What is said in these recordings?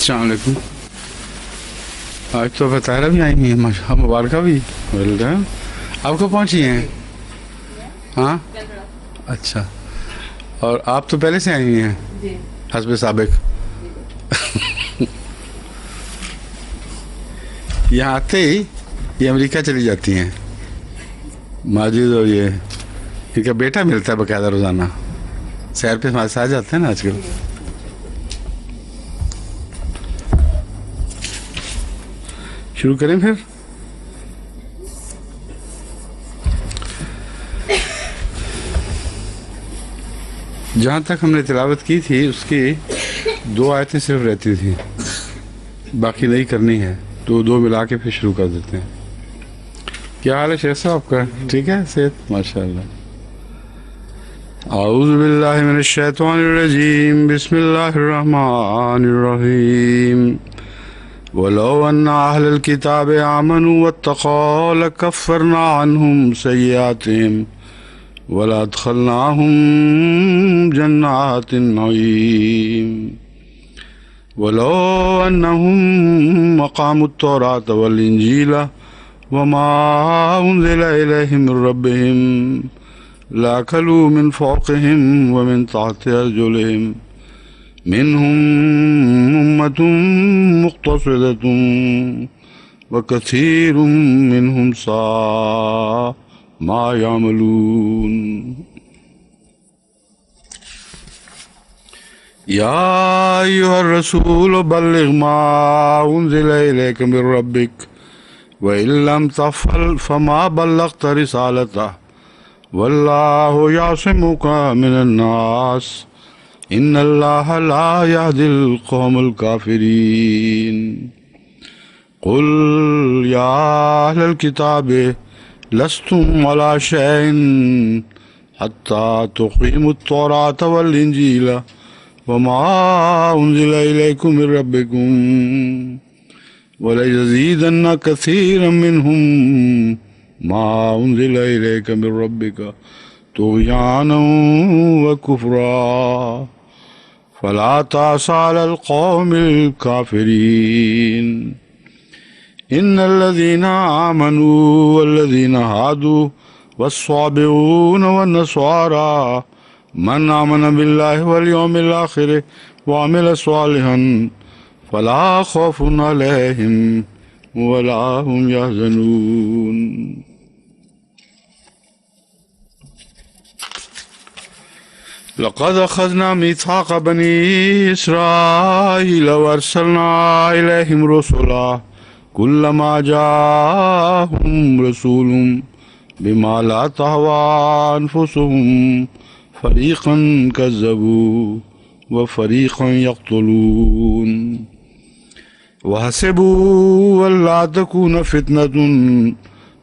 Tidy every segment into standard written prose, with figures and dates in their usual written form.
السلام علیکم. آج تو بطیرہ بھی آئی ہوئی ہیں ماشاء اللہ, مبارکہ بھی ویلکم. آپ کو پہنچی ہیں؟ ہاں اچھا. اور آپ تو پہلے سے آئی ہوئی ہیں حسب سابق. یہاں آتے ہی یہ امریکہ چلی جاتی ہیں ماجد, اور یہ ان کا بیٹا ملتا ہے باقاعدہ روزانہ, سیر پہ ہمارے ساتھ جاتے ہیں نا آج کل. شروع کریں پھر. جہاں تک ہم نے تلاوت کی تھی اس کی 2 آیتیں صرف رہتی تھیں, باقی نہیں کرنی ہے, تو 2 ملا کے پھر شروع کر دیتے ہیں. کیا حال ہے شیخ صاحب آپ کا؟ ٹھیک ہے صحت؟ ماشاء اللہ. اعوذ باللہ من الشیطان الرجیم, بسم اللہ الرحمن الرحیم. ولو ان اہل الکتاب آمنوا واتقوا لکفرنا عنہم سیئاتہم ولادخلناہم جنات النعیم ولو انہم اقاموا التوراۃ والانجیل وما انزل الیہم من ربہم لأكلوا من فوقهم ومن تحت أرجلهم منهم أمة مقتصدة وكثير منهم ساء ما يعملون. يا أيها الرسول بلغ ما أنزل إليك من ربك وإن لم تفعل فما بلغت رسالته واللہ یعصمک من الناس ان اللہ لا یہدی القوم الکافرین. قل یا اہل الکتاب لستم علی شیء حتی تقیموا التوراۃ والانجیل وما انزل الیکم من ربکم وليزيدن كثيرا منهم ما انزل الیک من ربک طغیانا وکفرا فلا تأس علی القوم الکافرین. ان الذین آمنوا والذین هادوا والصابئون والنصارى من آمن باللہ والیوم الآخر وعمل صالحا فلا خوف علیہم ولا هم يحزنون. لقد أخذنا ميثاق بني إسرائيل وأرسلنا إليهم رسلا كلما جاءهم رسول بما لا تهوى أنفسهم فريقا كذبوا وفريقا يقتلون وحسبوا ألا تكون فتنة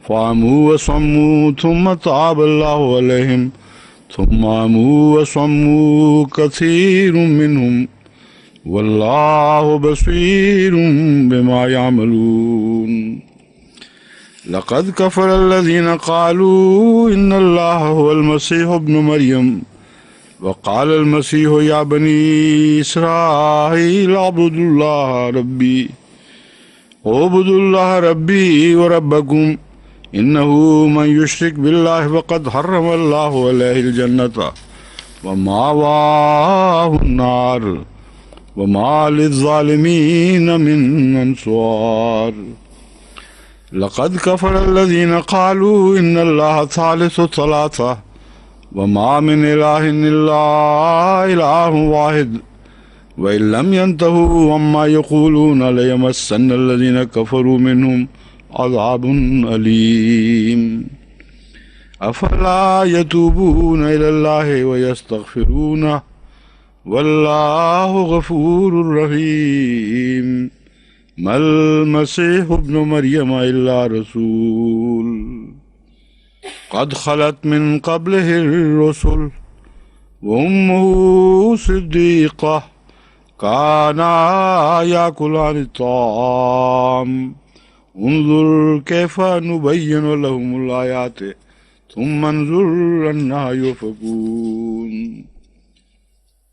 فعموا وصموا ثم تاب الله عليهم ثم عموا وصموا كثير منهم والله بصير بما يعملون. لقد كفر الذين قالوا إن الله هو المسيح ابن مريم وقال المسيح يا بني إسرائيل اعبدوا الله ربي وربكم إنه من يشرك بالله فقد حرم الله عليه الجنة ومأواه النار وما للظالمين من أنصار. لقد كفر الذين قالوا إن الله ثالث ثلاثة وما من إله إلا إله واحد وإن لم ينتهوا عما يقولون ليمسن الذين كفروا منهم عذاب أليم. أفلا يتوبون إلى الله ويستغفرونه والله غفور رحيم. ما المسيح ابن مريم إلا رسول قد خلت من قبله الرسل وأمه صديقة كانا يأكلان الطعام انظر كيف نبين لهم الآيات ثم انظر أنها يؤفكون.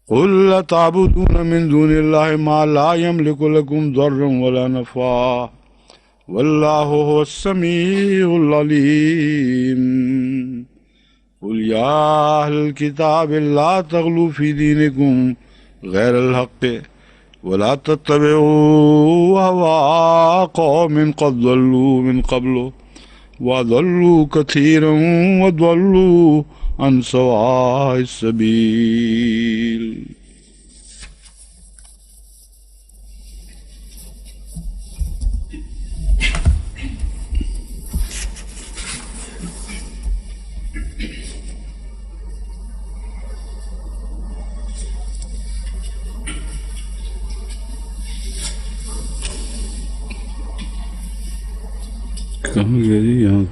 قل تعبدون من دون اللہ ما لا یملک لکم ضرا ولا نفعا واللہ هو السمیع العلیم قل یا اہل الکتاب لا تغلوا فی دینکم غیر الحق ولا تتبعوا هواء قوم قد ضلوا من قبل وضلوا كثيرا وضلوا عن سواء السبيل. کہاں گیا جی؟ یہاں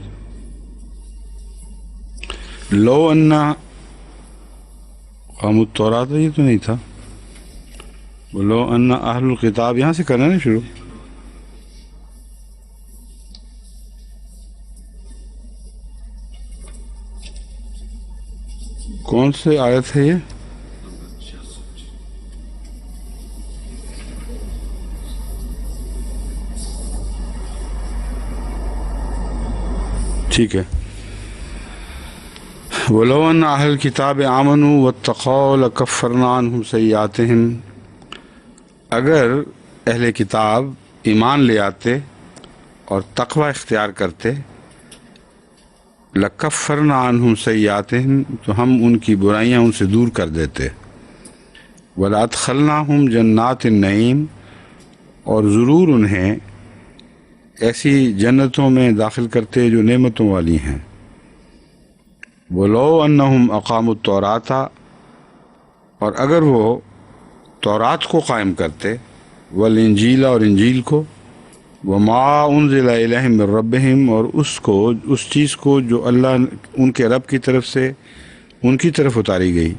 لو انا قام التوراۃ، یہ تو نہیں تھا. لو انا اہل الکتاب، یہاں سے کرنا نا شروع. کون سے آیت ہے یہ؟ ٹھیک ہے. وَلَوْ أَنَّ أَهْلَ الْكِتَابِ آمَنُوا وَاتَّقَوْا لَكَفَّرْنَا عَنْهُمْ سَيِّئَاتِهِمْ، اگر اہل کتاب ایمان لے آتے اور تقوی اختیار کرتے، لَكَفَّرْنَا عَنْهُمْ سَيِّئَاتِهِمْ، تو ہم ان کی برائیاں ان سے دور کر دیتے. وَلَأَدْخَلْنَاهُمْ جَنَّاتِ النَّعِيمِ، اور ضرور انہیں ایسی جنتوں میں داخل کرتے جو نعمتوں والی ہیں. وَلَوْ أَنَّهُمْ أَقَامُوا التَّوْرَاةَ، اور اگر وہ تورات کو قائم کرتے، والانجیل، اور انجیل کو، وَمَا أُنزِلَ إِلَيْهِم مِّن رَّبِّهِمْ، اور اس چیز کو جو اللہ ان کے رب کی طرف سے ان کی طرف اتاری گئی.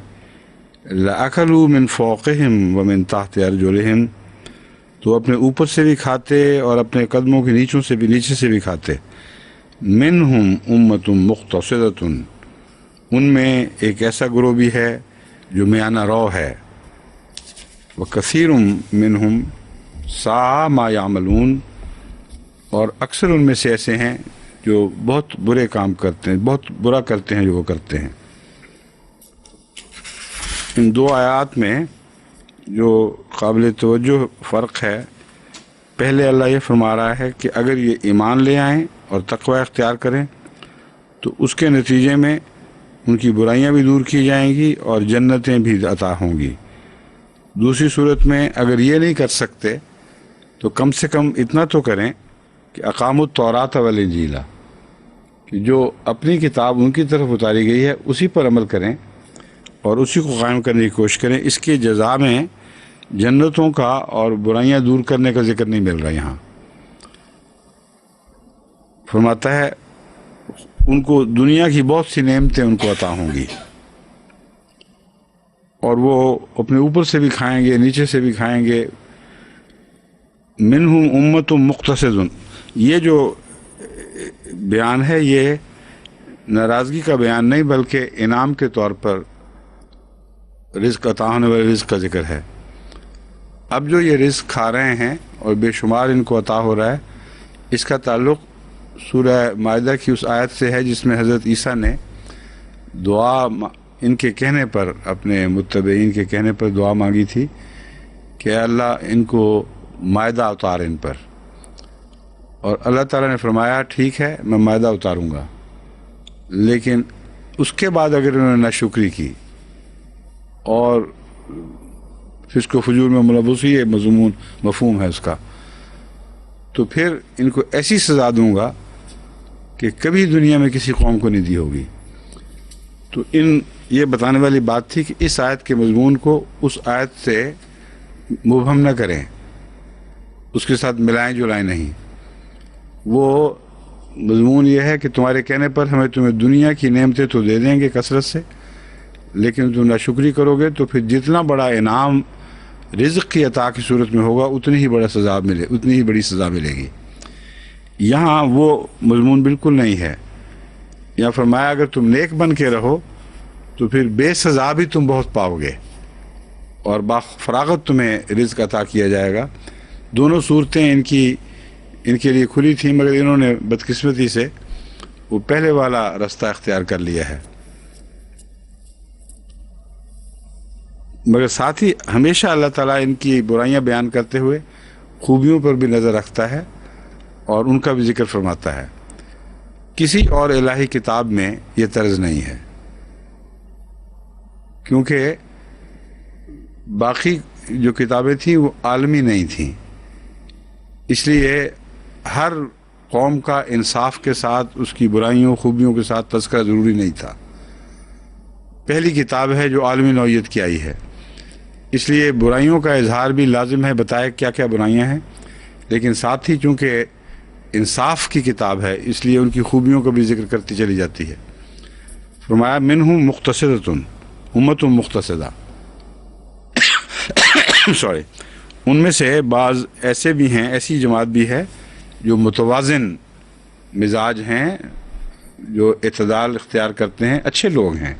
لَأَكَلُوا مِن فَوْقِهِمْ وَمِن تَحْتِ أَرْجُلِهِمْ، تو اپنے اوپر سے بھی کھاتے اور اپنے قدموں کے نیچوں سے بھی، نیچے سے بھی کھاتے. منہم امۃ مقتصدۃ، ان میں ایک ایسا گروہ بھی ہے جو میانہ رو ہے. وکثیر منہم ساء ما یعملون، اور اکثر ان میں سے ایسے ہیں جو بہت برے کام کرتے ہیں، بہت برا کرتے ہیں جو وہ کرتے ہیں. ان دو آیات میں جو قابل توجہ فرق ہے، پہلے اللہ یہ فرما رہا ہے کہ اگر یہ ایمان لے آئیں اور تقوی اختیار کریں تو اس کے نتیجے میں ان کی برائیاں بھی دور کی جائیں گی اور جنتیں بھی عطا ہوں گی. دوسری صورت میں اگر یہ نہیں کر سکتے تو کم سے کم اتنا تو کریں کہ اقاموا التوراۃ والانجیل، کہ جو اپنی کتاب ان کی طرف اتاری گئی ہے اسی پر عمل کریں اور اسی کو قائم کرنے کی کوشش کریں. اس کی جزا میں جنتوں کا اور برائیاں دور کرنے کا ذکر نہیں مل رہا. یہاں فرماتا ہے ان کو دنیا کی بہت سی نعمتیں ان کو عطا ہوں گی، اور وہ اپنے اوپر سے بھی کھائیں گے، نیچے سے بھی کھائیں گے. منہم امۃ مقتصد، یہ جو بیان ہے یہ ناراضگی کا بیان نہیں بلکہ انعام کے طور پر رزق عطا ہونے والے رزق کا ذکر ہے. اب جو یہ رزق کھا رہے ہیں اور بے شمار ان کو عطا ہو رہا ہے، اس کا تعلق سورہ مائدہ کی اس آیت سے ہے جس میں حضرت عیسیٰ نے دعا ان کے کہنے پر، اپنے متبعین کے کہنے پر دعا مانگی تھی کہ اے اللہ ان کو مائدہ اتار ان پر. اور اللہ تعالیٰ نے فرمایا ٹھیک ہے میں مائدہ اتاروں گا، لیکن اس کے بعد اگر انہوں نے ناشکری کی اور فسق و فجور میں ملوث ہی ہے، مضمون مفہوم ہے اس کا، تو پھر ان کو ایسی سزا دوں گا کہ کبھی دنیا میں کسی قوم کو نہیں دی ہوگی. تو یہ بتانے والی بات تھی کہ اس آیت کے مضمون کو اس آیت سے مبہم نہ کریں، اس کے ساتھ ملائیں جلائیں نہیں. وہ مضمون یہ ہے کہ تمہارے کہنے پر ہمیں تمہیں دنیا کی نعمتیں تو دے دیں گے کثرت سے، لیکن تم ناشکری کرو گے تو پھر جتنا بڑا انعام رزق کی عطا کی صورت میں ہوگا اتنی ہی بڑی سزا ملے گی. یہاں وہ مضمون بالکل نہیں ہے. یہاں فرمایا اگر تم نیک بن کے رہو تو پھر بے سزا بھی تم بہت پاؤ گے. اور فراغت تمہیں رزق عطا کیا جائے گا. دونوں صورتیں ان کے لیے کھلی تھیں، مگر انہوں نے بدقسمتی سے وہ پہلے والا راستہ اختیار کر لیا ہے. مگر ساتھ ہی ہمیشہ اللہ تعالیٰ ان کی برائیاں بیان کرتے ہوئے خوبیوں پر بھی نظر رکھتا ہے اور ان کا بھی ذکر فرماتا ہے. کسی اور الہی کتاب میں یہ طرز نہیں ہے، کیونکہ باقی جو کتابیں تھیں وہ عالمی نہیں تھیں، اس لیے ہر قوم کا انصاف کے ساتھ اس کی برائیوں خوبیوں کے ساتھ تذکرہ ضروری نہیں تھا. پہلی کتاب ہے جو عالمی نوعیت کی آئی ہے، اس لیے برائیوں کا اظہار بھی لازم ہے، بتائے کیا کیا برائیاں ہیں، لیکن ساتھ ہی چونکہ انصاف کی کتاب ہے اس لیے ان کی خوبیوں کا بھی ذکر کرتی چلی جاتی ہے. فرمایا منہم مقتصدۃ، امت مقتصدہ، سوری، ان میں سے بعض ایسے بھی ہیں، ایسی جماعت بھی ہے جو متوازن مزاج ہیں، جو اعتدال اختیار کرتے ہیں، اچھے لوگ ہیں.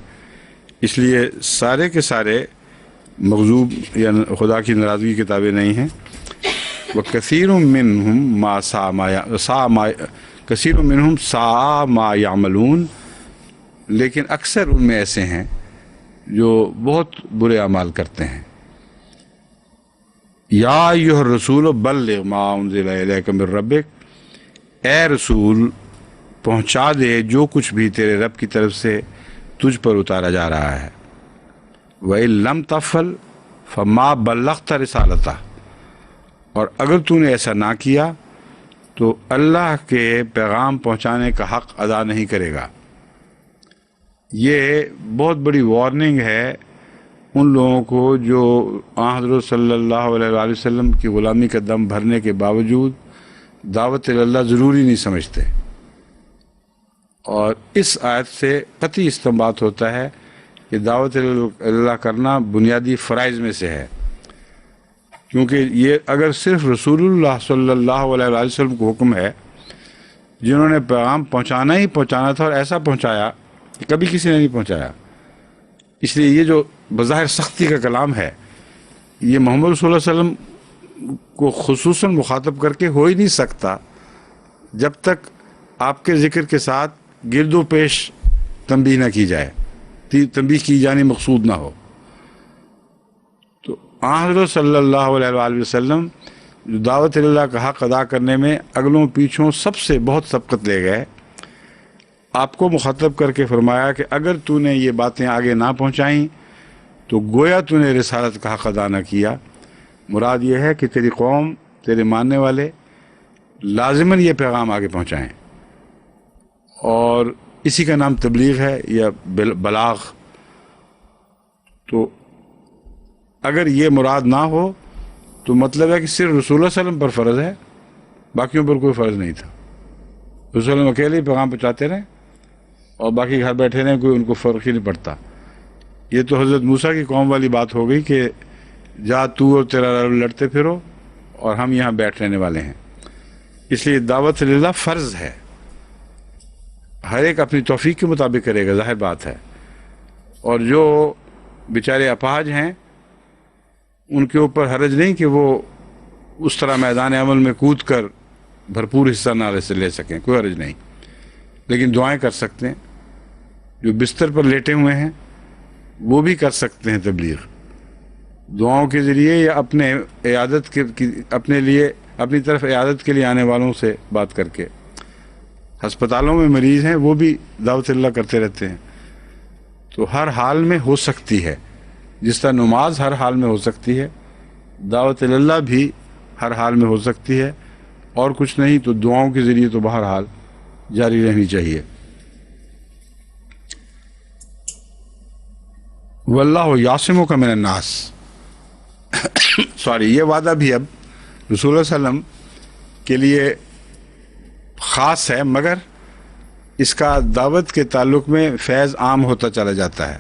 اس لیے سارے کے سارے مغضوب یا خدا کی ناراضگی کی کتابیں نہیں ہیں. وَكَثِيرٌ مِّنْهُمْ كَثِيرٌ مِّنْهُمْ سَاءَ مَا يَعْمَلُونَ، لیکن اکثر ان میں ایسے ہیں جو بہت برے اعمال کرتے ہیں. یا ایھا الرسول بلغ ما انزل الیک من ربک، اے رسول پہنچا دے جو کچھ بھی تیرے رب کی طرف سے تجھ پر اتارا جا رہا ہے. وَإِن لَمْ تَفْعَلْ فَمَا بَلَّغْتَ رِسَالَتَهُ، اور اگر تو نے ایسا نہ کیا تو اللہ کے پیغام پہنچانے کا حق ادا نہیں کرے گا. یہ بہت بڑی وارننگ ہے ان لوگوں کو جو حضرت صلی اللہ علیہ وآلہ وسلم کی غلامی کا دم بھرنے کے باوجود دعوت اللہ ضروری نہیں سمجھتے. اور اس آیت سے قطعی استنباط ہوتا ہے کہ دعوت اللہ کرنا بنیادی فرائض میں سے ہے، کیونکہ یہ اگر صرف رسول اللہ صلی اللہ علیہ وآلہ وسلم کو حکم ہے، جنہوں نے پیغام پہنچانا ہی پہنچانا تھا اور ایسا پہنچایا کہ کبھی کسی نے نہیں پہنچایا. اس لیے یہ جو بظاہر سختی کا کلام ہے یہ محمد صلی اللہ علیہ وسلم کو خصوصاً مخاطب کر کے ہو ہی نہیں سکتا جب تک آپ کے ذکر کے ساتھ گرد و پیش تنبیہ نہ کی جائے، تنبیہ کی جانی مقصود نہ ہو. تو حضرت صلی اللہ علیہ وآلہ وسلم جو دعوت اللہ کا حق ادا کرنے میں اگلوں پیچھوں سب سے بہت سبقت لے گئے، آپ کو مخاطب کر کے فرمایا کہ اگر تو نے یہ باتیں آگے نہ پہنچائیں تو گویا تو نے رسالت کا حق ادا نہ کیا. مراد یہ ہے کہ تیری قوم، تیرے ماننے والے لازماً یہ پیغام آگے پہنچائیں، اور اسی کا نام تبلیغ ہے یا بلاغ. تو اگر یہ مراد نہ ہو تو مطلب ہے کہ صرف رسول اللہ صلی اللہ علیہ وسلم پر فرض ہے، باقیوں پر کوئی فرض نہیں تھا. رسول اللہ صلی اللہ علیہ وسلم اکیلے ہی پیغام پہنچاتے رہے اور باقی گھر بیٹھے رہے، کوئی ان کو فرق ہی نہیں پڑتا. یہ تو حضرت موسیٰ کی قوم والی بات ہو گئی کہ جا تو اور تیرا رب لڑتے پھرو اور ہم یہاں بیٹھ رہنے والے ہیں. اس لیے دعوت اللہ فرض ہے، ہر ایک اپنی توفیق کے مطابق کرے گا، ظاہر بات ہے. اور جو بیچارے اپاہج ہیں ان کے اوپر حرج نہیں کہ وہ اس طرح میدان عمل میں کود کر بھرپور حصہ نہ لے سکیں، کوئی حرج نہیں، لیکن دعائیں کر سکتے ہیں. جو بستر پر لیٹے ہوئے ہیں وہ بھی کر سکتے ہیں تبلیغ، دعاؤں کے ذریعے یا اپنے عیادت کے اپنے لیے اپنی طرف عیادت کے لیے آنے والوں سے بات کر کے. ہسپتالوں میں مریض ہیں وہ بھی دعوت اللہ کرتے رہتے ہیں. تو ہر حال میں ہو سکتی ہے، جس طرح نماز ہر حال میں ہو سکتی ہے، دعوت اللہ بھی ہر حال میں ہو سکتی ہے، اور کچھ نہیں تو دعاؤں کے ذریعے تو بہرحال جاری رہنی چاہیے. واللہ یعصمک من الناس، یہ وعدہ بھی اب رسول اللہ صلی اللہ علیہ وسلم کے لیے خاص ہے، مگر اس کا دعوت کے تعلق میں فیض عام ہوتا چلا جاتا ہے.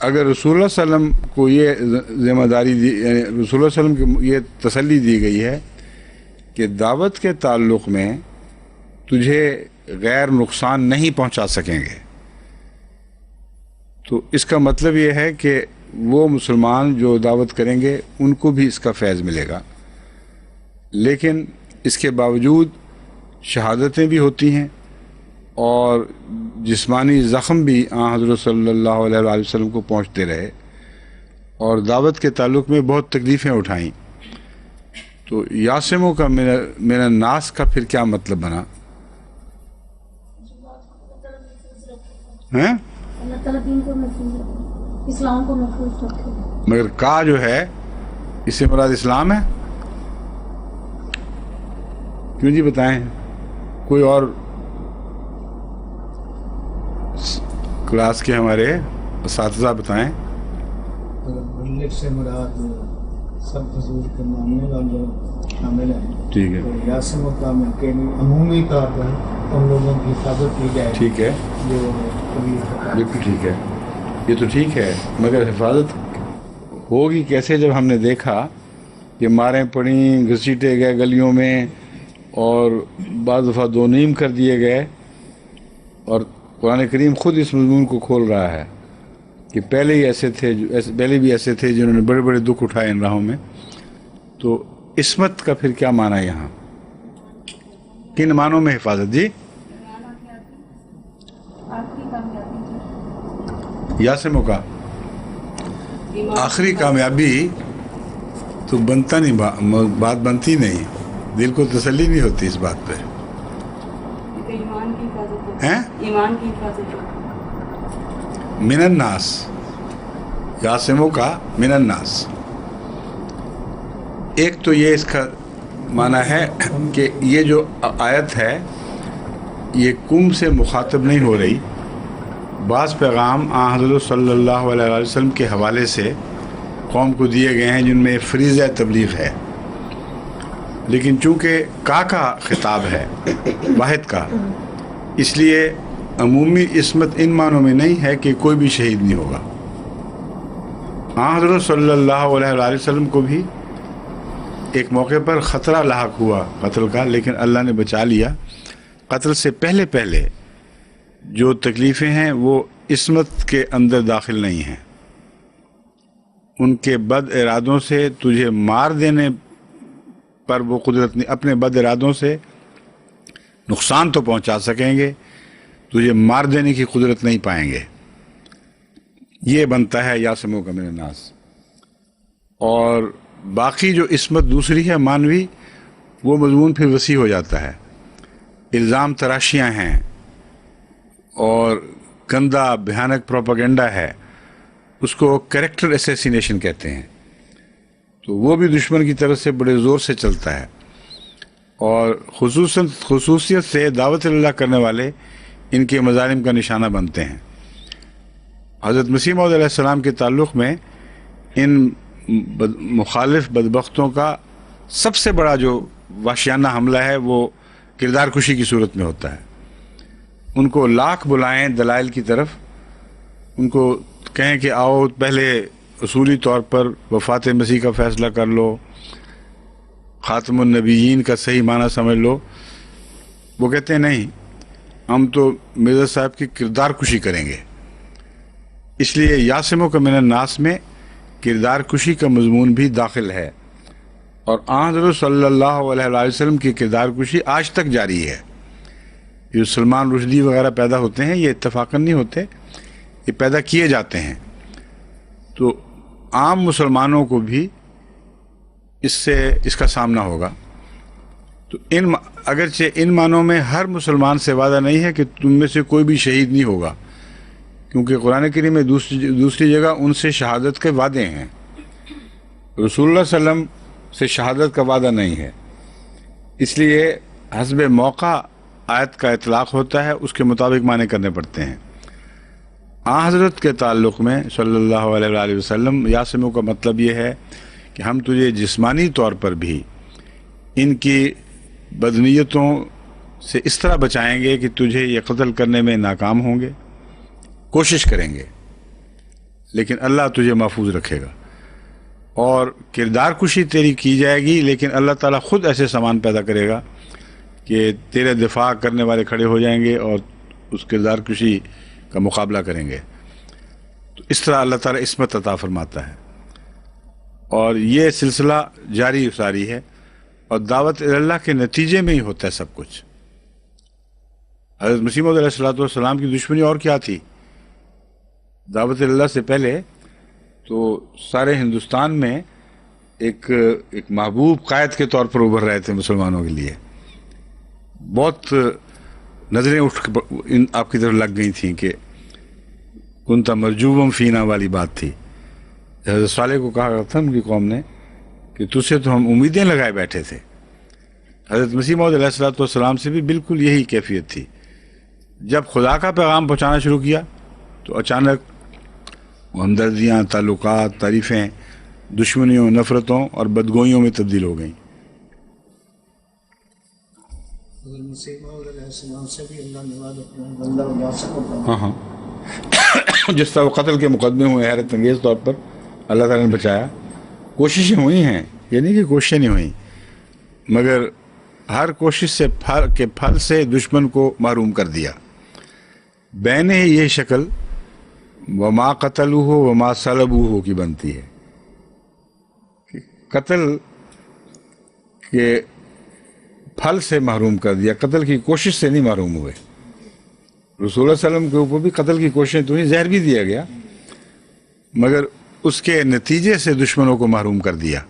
اگر رسول اللہ صلی اللہ علیہ وسلم کو یہ ذمہ داری دی، یعنی رسول اللہ صلی اللہ علیہ وسلم کو یہ تسلی دی گئی ہے کہ دعوت کے تعلق میں تجھے غیر نقصان نہیں پہنچا سکیں گے، تو اس کا مطلب یہ ہے کہ وہ مسلمان جو دعوت کریں گے ان کو بھی اس کا فیض ملے گا، لیکن اس کے باوجود شہادتیں بھی ہوتی ہیں اور جسمانی زخم بھی حضرت صلی اللہ علیہ وآلہ وسلم کو پہنچتے رہے اور دعوت کے تعلق میں بہت تکلیفیں اٹھائیں. تو یاسموں کا من الناس کا پھر کیا مطلب بنا؟ ہیں؟ اللہ تعالیٰ دین کو محفوظ رکھے، اسلام کو محفوظ رکھے. مگر کا جو ہے اس سے مراد اسلام ہے؟ کیوں جی بتائیں، کوئی اور کلاس کے ہمارے اساتذہ بتائیں. ملت سے مراد سب حضور کے ماننے والے شامل ہیں. ٹھیک ہے، یاسم کا عمومی طور پر ان لوگوں کی حفاظت کی جائے ٹھیک ہے، جو کبھی بالکل ٹھیک ہے، یہ تو ٹھیک ہے، مگر حفاظت ہوگی کیسے جب ہم نے دیکھا کہ ماریں پڑیں، گھسیٹے گئے گلیوں میں اور بعض دفعہ دو نیم کر دیے گئے. اور قرآن کریم خود اس مضمون کو کھول رہا ہے کہ پہلے ہی ایسے تھے، پہلے بھی ایسے تھے جنہوں نے بڑے بڑے دکھ اٹھائے ان راہوں میں. تو عصمت کا پھر کیا معنی ہے یہاں؟ کن معنوں میں حفاظت؟ جی یاسموں کا آخری کامیابی تو بنتا نہیں، بات بنتی نہیں، دل کو تسلی نہیں ہوتی اس بات پہ. ایمان کی حفاظت ہیں؟ ایمان کی حفاظت. من الناس، یاسموں کا من الناس. ایک تو یہ اس کا معنی ہے کہ یہ جو آیت ہے یہ کم سے مخاطب نہیں ہو رہی. بعض پیغام حضرت صلی اللہ علیہ وسلم کے حوالے سے قوم کو دیے گئے ہیں جن میں فریضہ تبلیغ ہے، لیکن چونکہ کا خطاب ہے واحد کا، اس لیے عمومی عصمت ان معنوں میں نہیں ہے کہ کوئی بھی شہید نہیں ہوگا. حضرت صلی اللہ علیہ وسلم کو بھی ایک موقع پر خطرہ لاحق ہوا قتل کا، لیکن اللہ نے بچا لیا. قتل سے پہلے جو تکلیفیں ہیں وہ عصمت کے اندر داخل نہیں ہیں. ان کے بد ارادوں سے تجھے مار دینے پر وہ قدرت نہیں، اپنے بد ارادوں سے نقصان تو پہنچا سکیں گے، تجھے مار دینے کی قدرت نہیں پائیں گے. یہ بنتا ہے یاسموں کا من الناس. اور باقی جو عصمت دوسری ہے مانوی، وہ مضمون پھر وسیع ہو جاتا ہے. الزام تراشیاں ہیں اور گندا بھیانک پروپیگنڈا ہے، اس کو کریکٹر اسیسینیشن کہتے ہیں. تو وہ بھی دشمن کی طرف سے بڑے زور سے چلتا ہے، اور خصوصیت سے دعوت اللہ کرنے والے ان کے مظالم کا نشانہ بنتے ہیں. حضرت مسیح موعود علیہ السلام کے تعلق میں ان مخالف بدبختوں کا سب سے بڑا جو وحشیانہ حملہ ہے وہ کردار کشی کی صورت میں ہوتا ہے. ان کو لاکھ بلائیں دلائل کی طرف، ان کو کہیں کہ آؤ پہلے اصولی طور پر وفات مسیح کا فیصلہ کر لو، خاتم النبیین کا صحیح معنی سمجھ لو. وہ کہتے ہیں نہیں، ہم تو مرزا صاحب کی کردار کشی کریں گے. اس لیے یاسموں کا من الناس میں کردار کشی کا مضمون بھی داخل ہے. اور حضرت صلی اللہ علیہ وسلم کی کردار کشی آج تک جاری ہے. جو سلمان رشدی وغیرہ پیدا ہوتے ہیں یہ اتفاقاً نہیں ہوتے، یہ پیدا کیے جاتے ہیں. تو عام مسلمانوں کو بھی اس کا سامنا ہوگا. تو اگرچہ ان معنوں میں ہر مسلمان سے وعدہ نہیں ہے کہ تم میں سے کوئی بھی شہید نہیں ہوگا، کیونکہ قرآن کریم میں دوسری جگہ ان سے شہادت کے وعدے ہیں. رسول اللہ صلی اللہ علیہ وسلم سے شہادت کا وعدہ نہیں ہے. اس لیے حسب موقع آیت کا اطلاق ہوتا ہے، اس کے مطابق معنی کرنے پڑتے ہیں. حضرت کے تعلق میں صلی اللہ علیہ وآلہ وسلم یاسموں کا مطلب یہ ہے کہ ہم تجھے جسمانی طور پر بھی ان کی بدنیتوں سے اس طرح بچائیں گے کہ تجھے یہ قتل کرنے میں ناکام ہوں گے، کوشش کریں گے، لیکن اللہ تجھے محفوظ رکھے گا. اور کردار کشی تیری کی جائے گی، لیکن اللہ تعالیٰ خود ایسے سامان پیدا کرے گا کہ تیرے دفاع کرنے والے کھڑے ہو جائیں گے اور اس کردار کشی کا مقابلہ کریں گے. تو اس طرح اللہ تعالیٰ عصمت عطا فرماتا ہے، اور یہ سلسلہ جاری ساری ہے، اور دعوت اللہ کے نتیجے میں ہی ہوتا ہے سب کچھ۔ حضرت مسیح موعود علیہ السلام کی دشمنی اور کیا تھی؟ دعوت اللہ سے پہلے تو سارے ہندوستان میں ایک محبوب قائد کے طور پر ابھر رہے تھے مسلمانوں کے لیے، بہت نظریں آپ کی طرف لگ گئی تھیں کہ کنت مرجوبم فینا والی بات تھی۔ حضرت صالح کو کہا تھا ان کی قوم نے کہ تجھ سے تو ہم امیدیں لگائے بیٹھے تھے۔ حضرت مسیح موعود علیہ السلام سے بھی بالکل یہی کیفیت تھی۔ جب خدا کا پیغام پہنچانا شروع کیا تو اچانک ہمدردیاں، تعلقات، تعریفیں دشمنیوں، نفرتوں اور بدگوئیوں میں تبدیل ہو گئیں۔ مسیح موعود علیہ السلام سے بھی اللہ نے وعدہ کیا، بندہ و جاسر کو ہاں ہاں، جس طرح وہ قتل کے مقدمے ہوئے حیرت انگیز طور پر اللہ تعالیٰ نے بچایا۔ کوششیں ہوئی ہیں، یہ نہیں کہ کوششیں نہیں ہوئیں، مگر ہر کوشش سے پھل سے دشمن کو محروم کر دیا۔ بین ہی یہ شکل وما قتلوہ وما صلبوہ کی بنتی ہے کہ قتل کے پھل سے محروم کر دیا، قتل کی کوشش سے نہیں محروم ہوئے۔ رسول اللہ علیہ وسلم کے اوپر بھی قتل کی کوششیں تو نہیں، زہر بھی دیا گیا، مگر اس کے نتیجے سے دشمنوں کو محروم کر دیا۔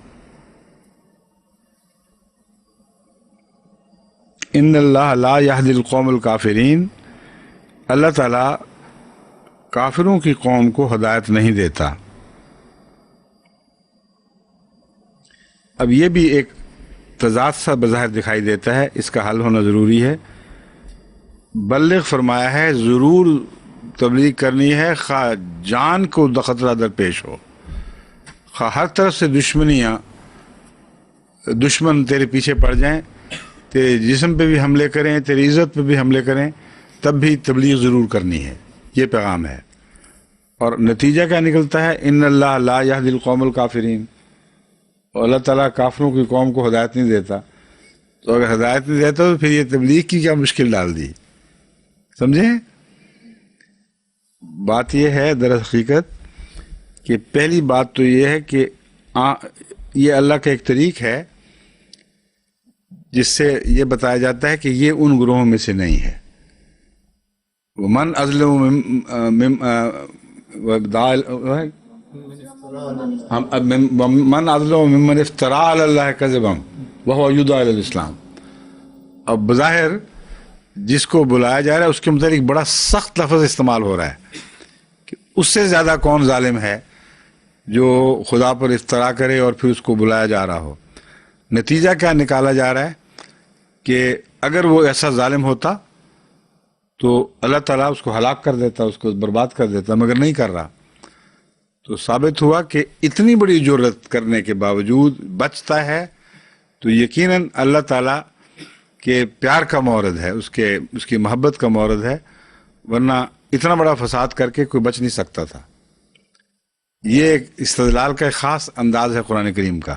ان اللہ لا یہدی القوم الکافرین، اللہ تعالیٰ کافروں کی قوم کو ہدایت نہیں دیتا۔ اب یہ بھی ایک تضاد سا بظاہر دکھائی دیتا ہے، اس کا حل ہونا ضروری ہے۔ بلغ فرمایا ہے ضرور تبلیغ کرنی ہے، خواہ جان کو خطرہ درپیش ہو، خواہ ہر طرف سے دشمن تیرے پیچھے پڑ جائیں، تیرے جسم پہ بھی حملے کریں، تیری عزت پہ بھی حملے کریں، تب بھی تبلیغ ضرور کرنی ہے۔ یہ پیغام ہے، اور نتیجہ کیا نکلتا ہے؟ ان اللہ لا یہدی القوم الکافرین، اور اللہ تعالیٰ کافروں کی قوم کو ہدایت نہیں دیتا۔ تو اگر ہدایت نہیں دیتا تو پھر یہ تبلیغ کی کیا مشکل ڈال دی؟ سمجھیں؟ بات یہ ہے در حقیقت کہ پہلی بات تو یہ ہے کہ یہ اللہ کا ایک طریق ہے جس سے یہ بتایا جاتا ہے کہ یہ ان گروہوں میں سے نہیں ہے۔ من اظلم من اظلم ممن افترى علی اللہ کذبا وهو یدعی الی الاسلام۔ اب بظاہر جس کو بلایا جا رہا ہے اس کے متعلق بڑا سخت لفظ استعمال ہو رہا ہے کہ اس سے زیادہ کون ظالم ہے جو خدا پر افترا کرے اور پھر اس کو بلایا جا رہا ہو۔ نتیجہ کیا نکالا جا رہا ہے کہ اگر وہ ایسا ظالم ہوتا تو اللہ تعالیٰ اس کو ہلاک کر دیتا، اس کو برباد کر دیتا، مگر نہیں کر رہا۔ تو ثابت ہوا کہ اتنی بڑی جرات کرنے کے باوجود بچتا ہے تو یقیناً اللہ تعالیٰ کے پیار کا مورد ہے، اس کی محبت کا مورد ہے، ورنہ اتنا بڑا فساد کر کے کوئی بچ نہیں سکتا تھا۔ یہ ایک استدلال کا ایک خاص انداز ہے قرآن کریم کا۔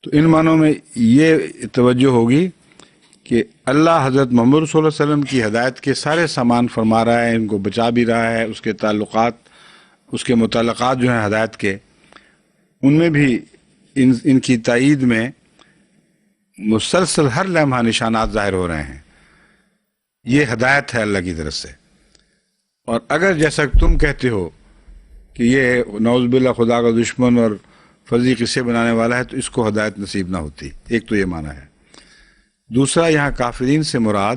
تو ان معنوں میں یہ توجہ ہوگی کہ اللہ حضرت محمد صلی اللہ علیہ وسلم کی ہدایت کے سارے سامان فرما رہا ہے، ان کو بچا بھی رہا ہے، اس کے تعلقات، اس کے متعلقات جو ہیں ہدایت کے، ان میں بھی ان کی تائید میں مسلسل ہر لمحہ نشانات ظاہر ہو رہے ہیں۔ یہ ہدایت ہے اللہ کی طرف سے۔ اور اگر جیسا تم کہتے ہو کہ یہ نعوذ باللہ خدا کا دشمن اور فرضی قصے بنانے والا ہے تو اس کو ہدایت نصیب نہ ہوتی، ایک تو یہ معنی ہے۔ دوسرا، یہاں کافرین سے مراد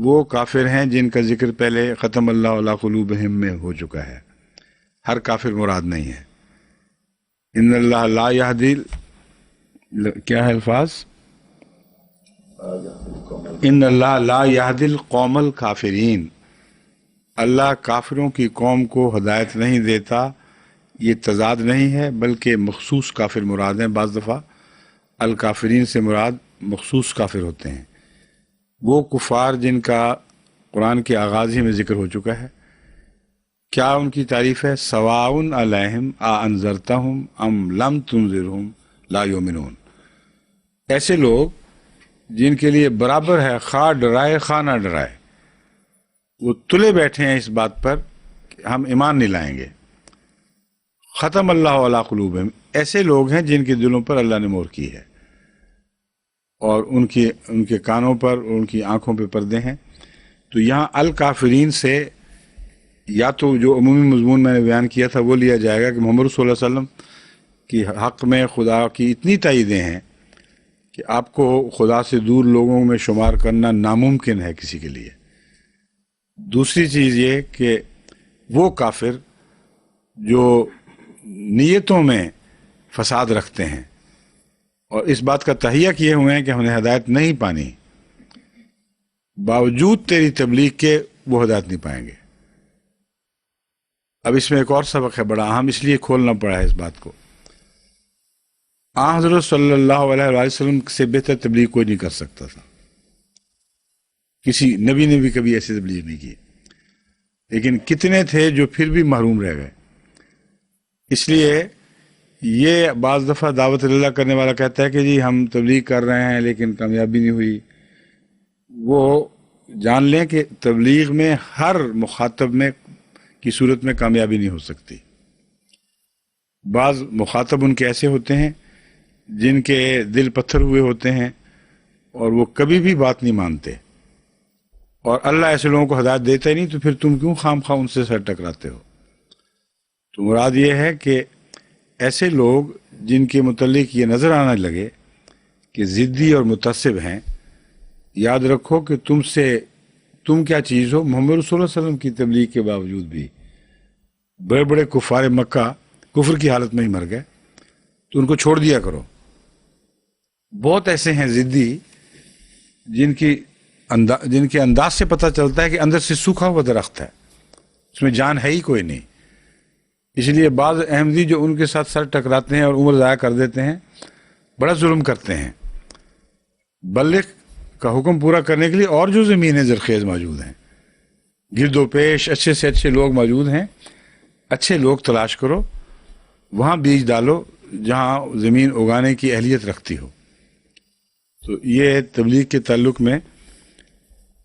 وہ کافر ہیں جن کا ذکر پہلے ختم اللہ علی قلوبہم میں ہو چکا ہے، ہر کافر مراد نہیں ہے۔ ان اللہ لا یہدی، کیا ہے الفاظ؟ ان اللہ لا یہدی القوم الکافرین، اللہ کافروں کی قوم کو ہدایت نہیں دیتا۔ یہ تضاد نہیں ہے بلکہ مخصوص کافر مراد ہیں۔ بعض دفعہ الکافرین سے مراد مخصوص کافر ہوتے ہیں، وہ کفار جن کا قرآن کے آغاز ہی میں ذکر ہو چکا ہے۔ کیا ان کی تعریف ہے؟ سواء علیہم انذرتہم ام لم تنذرہم لا یؤمنون۔ ایسے لوگ جن کے لیے برابر ہے، خواہ ڈرائے خواہ نہ ڈرائے، وہ تلے بیٹھے ہیں اس بات پر ہم ایمان نہیں لائیں گے. ختم اللہ علی قلوبہم، ایسے لوگ ہیں جن کے دلوں پر اللہ نے مہر کی ہے اور ان کے کانوں پر اور ان کی آنکھوں پہ پردے ہیں. تو یہاں الکافرین سے یا تو جو عمومی مضمون میں نے بیان کیا تھا وہ لیا جائے گا کہ محمد صلی اللہ علیہ وسلم کی حق میں خدا کی اتنی تائیدیں ہیں کہ آپ کو خدا سے دور لوگوں میں شمار کرنا ناممکن ہے کسی کے لیے. دوسری چیز یہ کہ وہ کافر جو نیتوں میں فساد رکھتے ہیں اور اس بات کا تہیہ کیے ہوئے ہیں کہ ہم نے ہدایت نہیں پانی، باوجود تیری تبلیغ کے وہ ہدایت نہیں پائیں گے. اب اس میں ایک اور سبق ہے بڑا اہم، اس لیے کھولنا پڑا ہے اس بات کو. حضرت صلی اللہ علیہ وسلم سے بہتر تبلیغ کوئی نہیں کر سکتا تھا، کسی نبی نے بھی کبھی ایسی تبلیغ نہیں کی، لیکن کتنے تھے جو پھر بھی محروم رہ گئے. اس لیے یہ بعض دفعہ دعوت اللہ کرنے والا کہتا ہے کہ جی ہم تبلیغ کر رہے ہیں لیکن کامیابی نہیں ہوئی. وہ جان لیں کہ تبلیغ میں ہر مخاطب میں کی صورت میں کامیابی نہیں ہو سکتی. بعض مخاطب ان کے ایسے ہوتے ہیں جن کے دل پتھر ہوئے ہوتے ہیں اور وہ کبھی بھی بات نہیں مانتے، اور اللہ ایسے لوگوں کو ہدایت دیتا ہی نہیں، تو پھر تم کیوں خام خواہ ان سے سر ٹکراتے ہو؟ تو مراد یہ ہے کہ ایسے لوگ جن کے متعلق یہ نظر آنے لگے کہ ضدی اور متعصب ہیں، یاد رکھو کہ تم کیا چیز ہو. محمد رسول اللہ علیہ وسلم کی تبلیغ کے باوجود بھی بڑے بڑے کفار مکہ کفر کی حالت میں ہی مر گئے، تو ان کو چھوڑ دیا کرو. بہت ایسے ہیں ضدی جن کے انداز سے پتہ چلتا ہے کہ اندر سے سوکھا ہوا درخت ہے، اس میں جان ہے ہی کوئی نہیں. اس لیے بعض احمدی جو ان کے ساتھ سر ٹکراتے ہیں اور عمر ضائع کر دیتے ہیں، بڑا ظلم کرتے ہیں. بلغ کا حکم پورا کرنے کے لیے اور جو زمینیں زرخیز موجود ہیں، گرد و پیش اچھے سے اچھے لوگ موجود ہیں، اچھے لوگ تلاش کرو، وہاں بیج ڈالو جہاں زمین اگانے کی اہلیت رکھتی ہو. تو یہ تبلیغ کے تعلق میں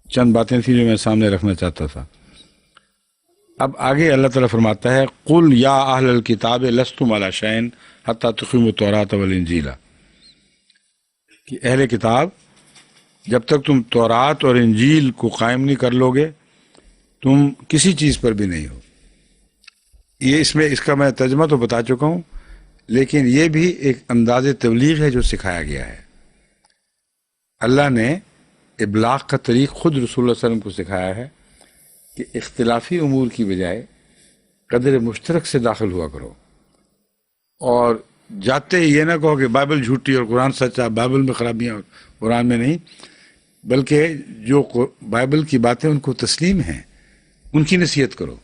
چند باتیں تھیں جو میں سامنے رکھنا چاہتا تھا. اب آگے اللہ تعالیٰ فرماتا ہے قُلْ یا اہل الکتاب لستم علی شیء حتی تقیموا التوراۃ والانجیل، کہ اہل کتاب جب تک تم تورات اور انجیل کو قائم نہیں کر لو گے تم کسی چیز پر بھی نہیں ہو. یہ اس کا میں ترجمہ تو بتا چکا ہوں، لیکن یہ بھی ایک انداز تبلیغ ہے جو سکھایا گیا ہے. اللہ نے ابلاغ کا طریق خود رسول اللہ علیہ وسلم کو سکھایا ہے کہ اختلافی امور کی بجائے قدر مشترک سے داخل ہوا کرو، اور جاتے یہ نہ کہو کہ بائبل جھوٹی اور قرآن سچا، بائبل میں خرابیاں اور قرآن میں نہیں، بلکہ جو بائبل کی باتیں ان کو تسلیم ہیں ان کی نصیحت کرو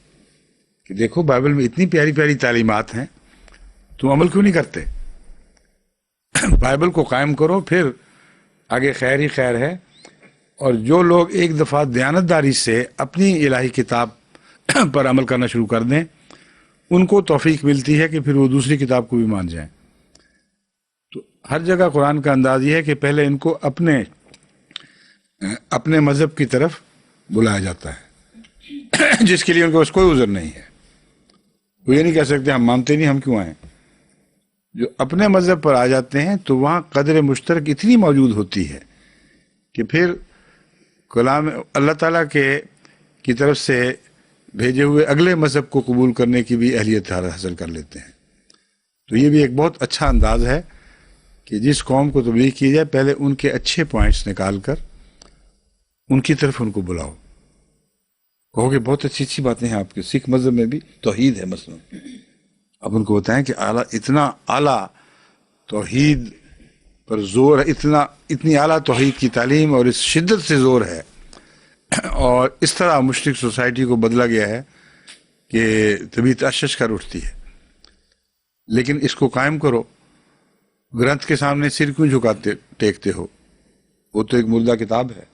کہ دیکھو بائبل میں اتنی پیاری پیاری تعلیمات ہیں، تم عمل کیوں نہیں کرتے؟ بائبل کو قائم کرو، پھر آگے خیر ہی خیر ہے. اور جو لوگ ایک دفعہ دیانتداری سے اپنی الہی کتاب پر عمل کرنا شروع کر دیں، ان کو توفیق ملتی ہے کہ پھر وہ دوسری کتاب کو بھی مان جائیں. تو ہر جگہ قرآن کا انداز یہ ہے کہ پہلے ان کو اپنے مذہب کی طرف بلایا جاتا ہے جس کے لیے ان کو بس کوئی عذر نہیں ہے. وہ یہ نہیں کہہ سکتے ہم مانتے نہیں، ہم کیوں آئیں. جو اپنے مذہب پر آ جاتے ہیں تو وہاں قدر مشترک اتنی موجود ہوتی ہے کہ پھر کلام اللہ تعالیٰ کی طرف سے بھیجے ہوئے اگلے مذہب کو قبول کرنے کی بھی اہلیت حاصل کر لیتے ہیں. تو یہ بھی ایک بہت اچھا انداز ہے کہ جس قوم کو تبلیغ کی جائے پہلے ان کے اچھے پوائنٹس نکال کر ان کی طرف ان کو بلاؤ. کہو کہ بہت اچھی اچھی باتیں ہیں آپ کے سکھ مذہب میں بھی توحید ہے مثلا، اب ان کو بتائیں کہ اتنا اعلیٰ توحید پر زور ہے، اتنی اعلیٰ توحید کی تعلیم اور اس شدت سے زور ہے، اور اس طرح مشرک سوسائٹی کو بدلا گیا ہے کہ طبیعت تشش کر اٹھتی ہے. لیکن اس کو قائم کرو. گرنتھ کے سامنے سر کیوں جھکاتے ٹیکتے ہو؟ وہ تو ایک مردہ کتاب ہے.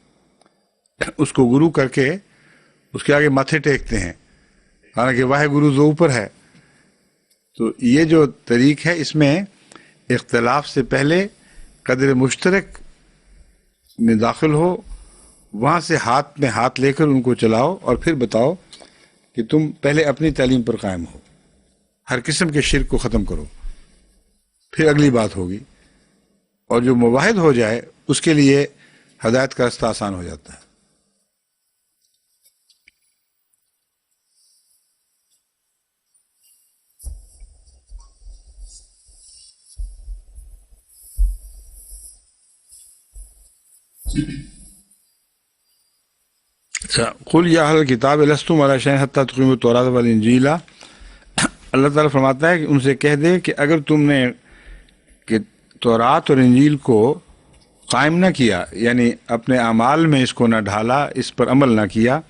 اس کو گرو کر کے اس کے آگے ماتھے ٹیکتے ہیں، حالانکہ واہ گرو جو اوپر ہے. تو یہ جو طریق ہے اس میں اختلاف سے پہلے قدر مشترک میں داخل ہو، وہاں سے ہاتھ میں ہاتھ لے کر ان کو چلاؤ، اور پھر بتاؤ کہ تم پہلے اپنی تعلیم پر قائم ہو، ہر قسم کے شرک کو ختم کرو، پھر اگلی بات ہوگی، اور جو موحد ہو جائے اس کے لیے ہدایت کا راستہ آسان ہو جاتا ہے۔ قل یا اہل الکتاب لستم علی شیء حتی تقیموا التوراۃ والانجیل، اللہ تعالیٰ فرماتا ہے کہ ان سے کہہ دے کہ اگر تم نے کہ تورات اور انجیل کو قائم نہ کیا، یعنی اپنے اعمال میں اس کو نہ ڈھالا، اس پر عمل نہ کیا،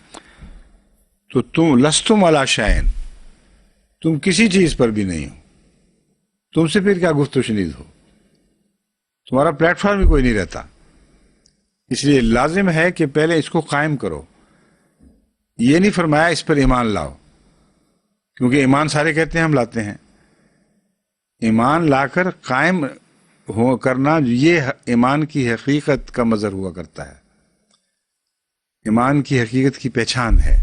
تو تم لستم علی شیء، تم کسی چیز پر بھی نہیں ہو، تم سے پھر کیا گفت و شنید ہو، تمہارا پلیٹ فارم بھی کوئی نہیں رہتا۔ اس لیے لازم ہے کہ پہلے اس کو قائم کرو، یہ نہیں فرمایا اس پر ایمان لاؤ، کیونکہ ایمان سارے کہتے ہیں ہم لاتے ہیں، ایمان لا کر قائم ہو کرنا یہ ایمان کی حقیقت کا مظہر ہوا کرتا ہے، ایمان کی حقیقت کی پہچان ہے۔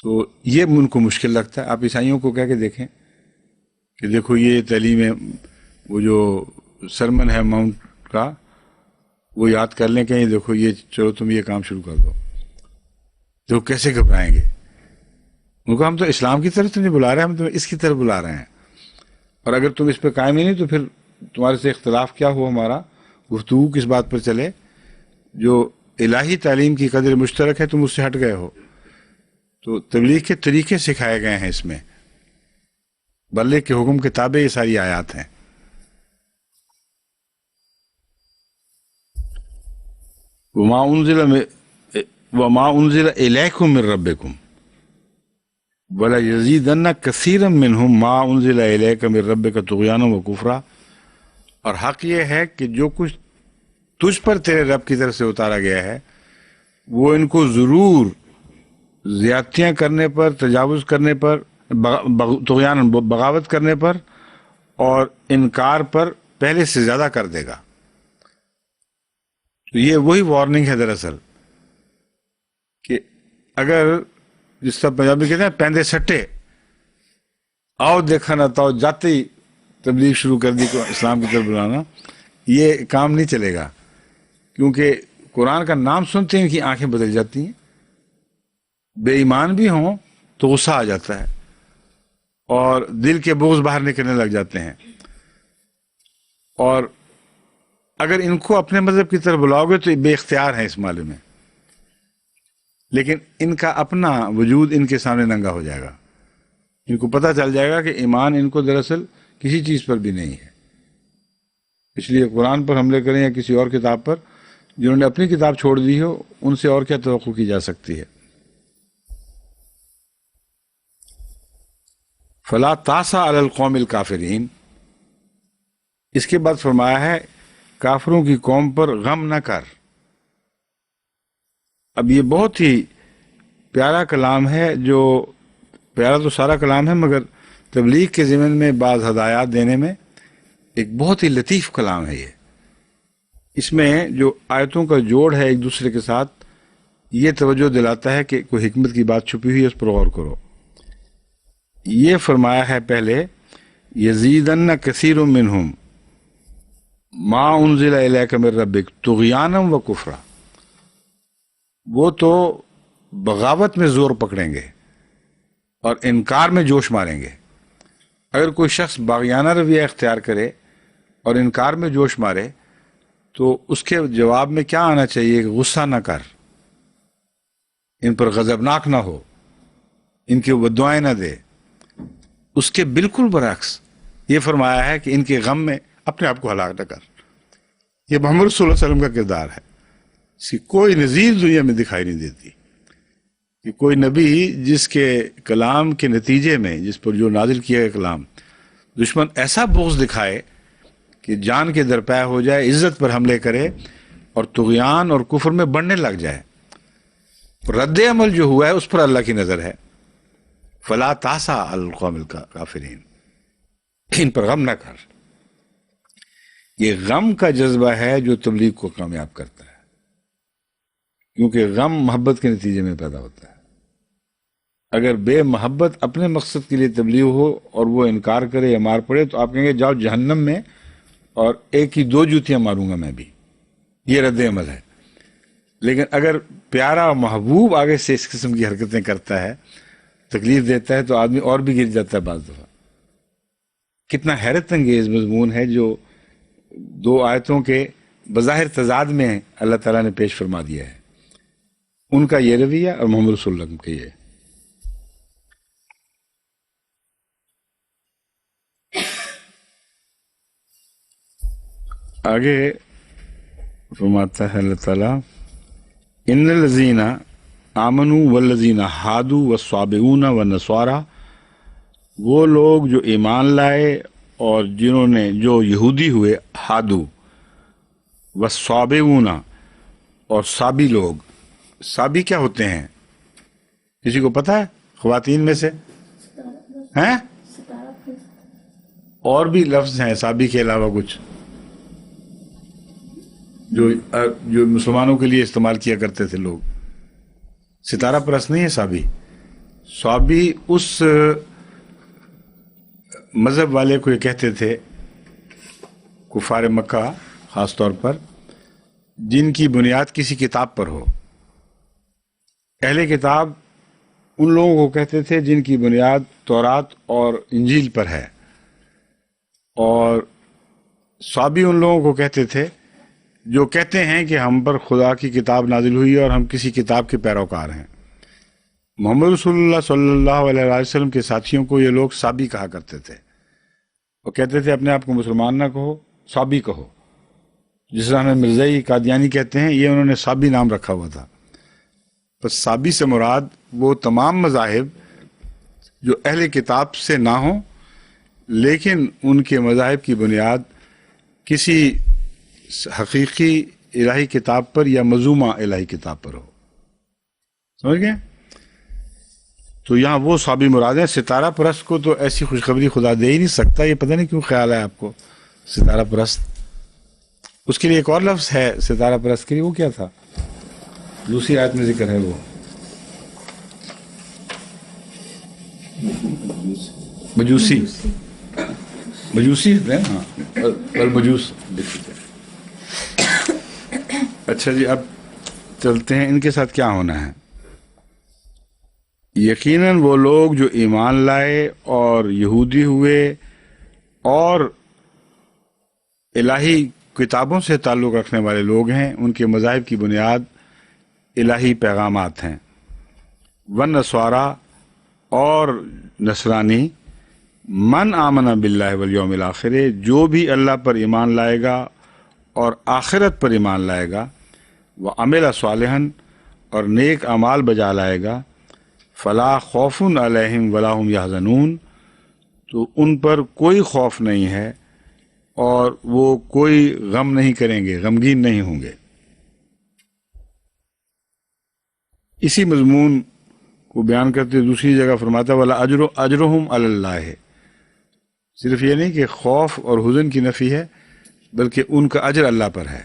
تو یہ ان کو مشکل لگتا ہے۔ آپ عیسائیوں کو کہہ کے دیکھیں کہ دیکھو یہ تعلیم ہے، وہ جو سرمن ہے ماؤنٹ کا، وہ یاد کر لیں کہ دیکھو یہ چلو تم یہ کام شروع کر دو، تو کیسے گھبرائیں گے؟ ان کو ہم تو اسلام کی طرف تو نہیں بلا رہے، ہم تمہیں اس کی طرف بلا رہے ہیں، اور اگر تم اس پہ قائم ہی نہیں تو پھر تمہارے سے اختلاف کیا ہو، ہمارا گفتگو کس بات پر چلے؟ جو الہی تعلیم کی قدر مشترک ہے تم اس سے ہٹ گئے ہو۔ تو تبلیغ کے طریقے سکھائے گئے ہیں اس میں، بلے کے حکم کے تابع یہ ساری آیات ہیں۔ وَمَا أُنزِلَ إِلَيْكُم مِّن رَّبِّكُمْ وَلَيَزِيدَنَّ كَثِيرًا مِّنْهُم مَّا أُنزِلَ إِلَيْكَ مِن رَّبِّكَ طُغْيَانًا وَكُفْرًا، اور حق یہ ہے کہ جو کچھ تجھ پر تیرے رب کی طرف سے اتارا گیا ہے وہ ان کو ضرور زیادتیاں کرنے پر، تجاوز کرنے پر، طغیان بغاوت کرنے پر اور انکار پر پہلے سے زیادہ کر دے گا۔ تو یہ وہی وارننگ ہے دراصل، کہ اگر جس طرح پنجابی کہتے ہیں پیندے سٹے، آؤ دیکھا نہ تاؤ، جاتے ہی تبلیغ شروع کر دی کو اسلام کی طرف بلانا، یہ کام نہیں چلے گا، کیونکہ قرآن کا نام سنتے ہیں ان کی آنکھیں بدل جاتی ہیں، بے ایمان بھی ہوں تو غصہ آ جاتا ہے اور دل کے بغض باہر نکلنے لگ جاتے ہیں، اور اگر ان کو اپنے مذہب کی طرف بلاؤ گے تو بے اختیار ہیں اس معاملے میں، لیکن ان کا اپنا وجود ان کے سامنے ننگا ہو جائے گا، ان کو پتہ چل جائے گا کہ ایمان ان کو دراصل کسی چیز پر بھی نہیں ہے۔ اس لیے قرآن پر حملے کریں یا کسی اور کتاب پر، جنہوں نے اپنی کتاب چھوڑ دی ہو، ان سے اور کیا توقع کی جا سکتی ہے؟ فلا تاسا علی القوم الکافرین، اس کے بعد فرمایا ہے کافروں کی قوم پر غم نہ کر۔ اب یہ بہت ہی پیارا کلام ہے، جو پیارا تو سارا کلام ہے مگر تبلیغ کے ضمن میں بعض ہدایات دینے میں ایک بہت ہی لطیف کلام ہے۔ یہ اس میں جو آیتوں کا جوڑ ہے ایک دوسرے کے ساتھ، یہ توجہ دلاتا ہے کہ کوئی حکمت کی بات چھپی ہوئی ہے، اس پر غور کرو۔ یہ فرمایا ہے پہلے یزیدن کثیر منہم ما انزل الیک من ربک طغیانا و کفرا، وہ تو بغاوت میں زور پکڑیں گے اور انکار میں جوش ماریں گے۔ اگر کوئی شخص باغیانہ رویہ اختیار کرے اور انکار میں جوش مارے تو اس کے جواب میں کیا آنا چاہیے کہ غصہ نہ کر، ان پر غضبناک نہ ہو، ان کی بددعائیں نہ دے۔ اس کے بالکل برعکس یہ فرمایا ہے کہ ان کے غم میں اپنے آپ کو ہلاک نہ کر۔ یہ محمد صلی اللہ علیہ وسلم کا کردار ہے، اس کی کوئی نظیر دنیا میں دکھائی نہیں دیتی کہ کوئی نبی جس کے کلام کے نتیجے میں، جس پر جو نازل کیا گیا کلام، دشمن ایسا بغض دکھائے کہ جان کے درپے ہو جائے، عزت پر حملے کرے اور طغیان اور کفر میں بڑھنے لگ جائے۔ رد عمل جو ہوا ہے اس پر اللہ کی نظر ہے۔ فلا تاسا علی القوم الکافرین، ان پر غم نہ کر۔ یہ غم کا جذبہ ہے جو تبلیغ کو کامیاب کرتا ہے، کیونکہ غم محبت کے نتیجے میں پیدا ہوتا ہے۔ اگر بے محبت اپنے مقصد کے لیے تبلیغ ہو اور وہ انکار کرے یا مار پڑے تو آپ کہیں گے جاؤ جہنم میں اور ایک ہی 2 جوتیاں ماروں گا میں بھی. یہ رد عمل ہے. لیکن اگر پیارا اور محبوب آگے سے اس قسم کی حرکتیں کرتا ہے، تکلیف دیتا ہے، تو آدمی اور بھی گر جاتا ہے بعض دفعہ. کتنا حیرت انگیز مضمون ہے جو 2 آیتوں کے بظاہر تضاد میں اللہ تعالیٰ نے پیش فرما دیا ہے. ان کا یہ رویہ اور محمد رسول اللہ کا یہ. آگے فرماتا ہے اللہ تعالیٰ ان الذین آمنوا والذین ہادوا والصابئون والنصارى، وہ لوگ جو ایمان لائے اور جنہوں نے جو یہودی ہوئے، ہادو والصابئون، اور صابی لوگ. صابی کیا ہوتے ہیں؟ کسی کو پتہ ہے خواتین میں سے؟ ہیں؟ اور بھی لفظ ہیں صابی کے علاوہ کچھ جو مسلمانوں کے لیے استعمال کیا کرتے تھے لوگ. ستارہ پرست نہیں ہے صابی. صابی اس مذہب والے کو یہ کہتے تھے، کفار مکہ خاص طور پر، جن کی بنیاد کسی کتاب پر ہو. اہل کتاب ان لوگوں کو کہتے تھے جن کی بنیاد تورات اور انجیل پر ہے، اور صابی ان لوگوں کو کہتے تھے جو کہتے ہیں کہ ہم پر خدا کی کتاب نازل ہوئی اور ہم کسی کتاب کے پیروکار ہیں. محمد رسول اللہ صلی اللہ علیہ وسلم کے ساتھیوں کو یہ لوگ صابی کہا کرتے تھے. وہ کہتے تھے اپنے آپ کو مسلمان نہ کہو، صابی کہو. جس طرح ہمیں مرزائی قادیانی کہتے ہیں، یہ انہوں نے صابی نام رکھا ہوا تھا. بس صابی سے مراد وہ تمام مذاہب جو اہل کتاب سے نہ ہوں لیکن ان کے مذاہب کی بنیاد کسی حقیقی الہی کتاب پر یا مذمومہ الہی کتاب پر ہو. سمجھ گئے؟ تو یہاں وہ صابی مراد ہیں. ستارہ پرست کو تو ایسی خوشخبری خدا دے ہی نہیں سکتا. یہ پتہ نہیں کیوں خیال ہے آپ کو ستارہ پرست. اس کے لیے ایک اور لفظ ہے ستارہ پرست کے لیے. وہ کیا تھا؟ دوسری آیت میں ذکر ہے. وہ مجوسی. مجوسی ہے نا. المجوس. اچھا جی، اب چلتے ہیں ان کے ساتھ کیا ہونا ہے. یقیناً وہ لوگ جو ایمان لائے اور یہودی ہوئے اور الہی کتابوں سے تعلق رکھنے والے لوگ ہیں، ان کے مذاہب کی بنیاد الہی پیغامات ہیں. والنصارى، اور نصرانی، من آمن باللہ والیوم الآخر، جو بھی اللہ پر ایمان لائے گا اور آخرت پر ایمان لائے گا، وعمل صالحا، اور نیک اعمال بجا لائے گا، فلا خوف علیہم ولا هم یحزنون، تو ان پر کوئی خوف نہیں ہے اور وہ کوئی غم نہیں کریں گے، غمگین نہیں ہوں گے. اسی مضمون کو بیان کرتے دوسری جگہ فرماتا ولا اجرہم علی اللہ. صرف یہ نہیں کہ خوف اور حزن کی نفی ہے بلکہ ان کا اجر اللہ پر ہے.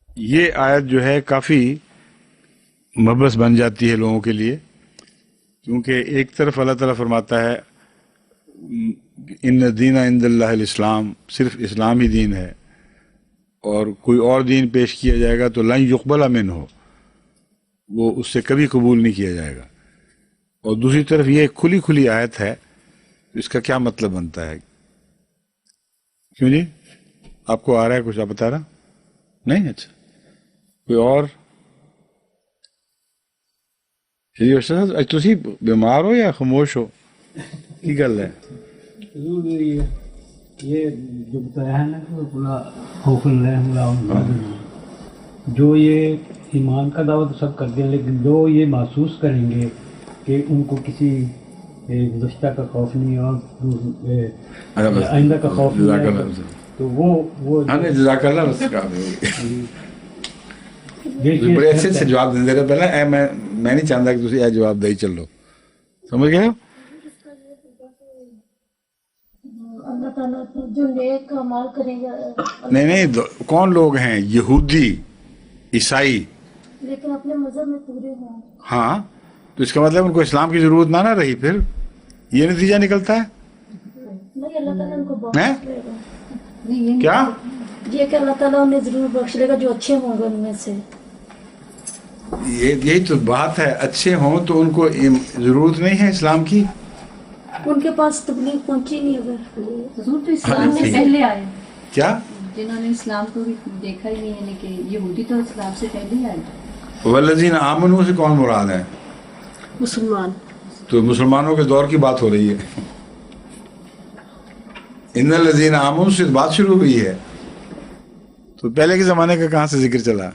یہ آیت جو ہے کافی مبحث بن جاتی ہے لوگوں کے لیے، کیونکہ ایک طرف اللہ تعالیٰ فرماتا ہے ان الدین عند اللہ الاسلام، صرف اسلام ہی دین ہے، اور کوئی اور دین پیش کیا جائے گا تو لن یقبل منہ، وہ اس سے کبھی قبول نہیں کیا جائے گا. اور دوسری طرف یہ کھلی کھلی آیت ہے، اس کا کیا مطلب بنتا ہے؟ کیوں جی آپ کو آ رہا ہے کچھ؟ آپ بتا رہا نہیں؟ اچھا کوئی اور؟ تسی بیمار ہو یا خاموش ہو؟ کی گل ہے؟ یہ جو بتایا ہے نا کہ بلا خوف جو یہ ایمان کا دعویٰ تو سب کرتے ہیں، لیکن جو یہ محسوس کریں گے کہ ان کو کسی گزشتہ کا خوف نہیں اور آئندہ کا خوف نہیں، تو وہ جزاک اللہ بڑے اچھے سے جواب دے رہے. پہلے میں نہیں چاہتا کہ تسی یہ جواب دے چلو. سمجھ گئے ہو؟ اللہ تعالیٰ جو نیک اعمال کرے گا. نہیں کون لوگ ہیں؟ یہودی، عیسائی، لیکن اپنے مذہب میں پورے ہوں. ہاں تو اس کا مطلب ان کو اسلام کی ضرورت نہ رہی، پھر یہ نتیجہ نکلتا ہے نہیں اللہ تعالیٰ ان کو ہیں؟ بخش لے گا. کیا یہ کہ اللہ تعالیٰ انہیں ضرور بخش لے گا جو اچھے ہوں گے ان میں سے. یہی تو بات ہے، اچھے ہوں تو ان کو ضرورت نہیں ہے اسلام کی. ان کے پاس تبلیغ پہنچی نہیں اگر. حضور تو اسلام سے پہلے آئے، کیا جنہوں نے اسلام کو بھی دیکھا ہی نہیں، یعنی کہ یہودی تو اسلام سے پہلے ہی آئے. والذین آمنوا سے کون مراد ہے؟ مسلمان. تو مسلمانوں کے دور کی بات ہو رہی ہے. ان الذین آمنوا سے بات شروع ہوئی ہے، تو پہلے کے زمانے کا کہاں سے ذکر چلا؟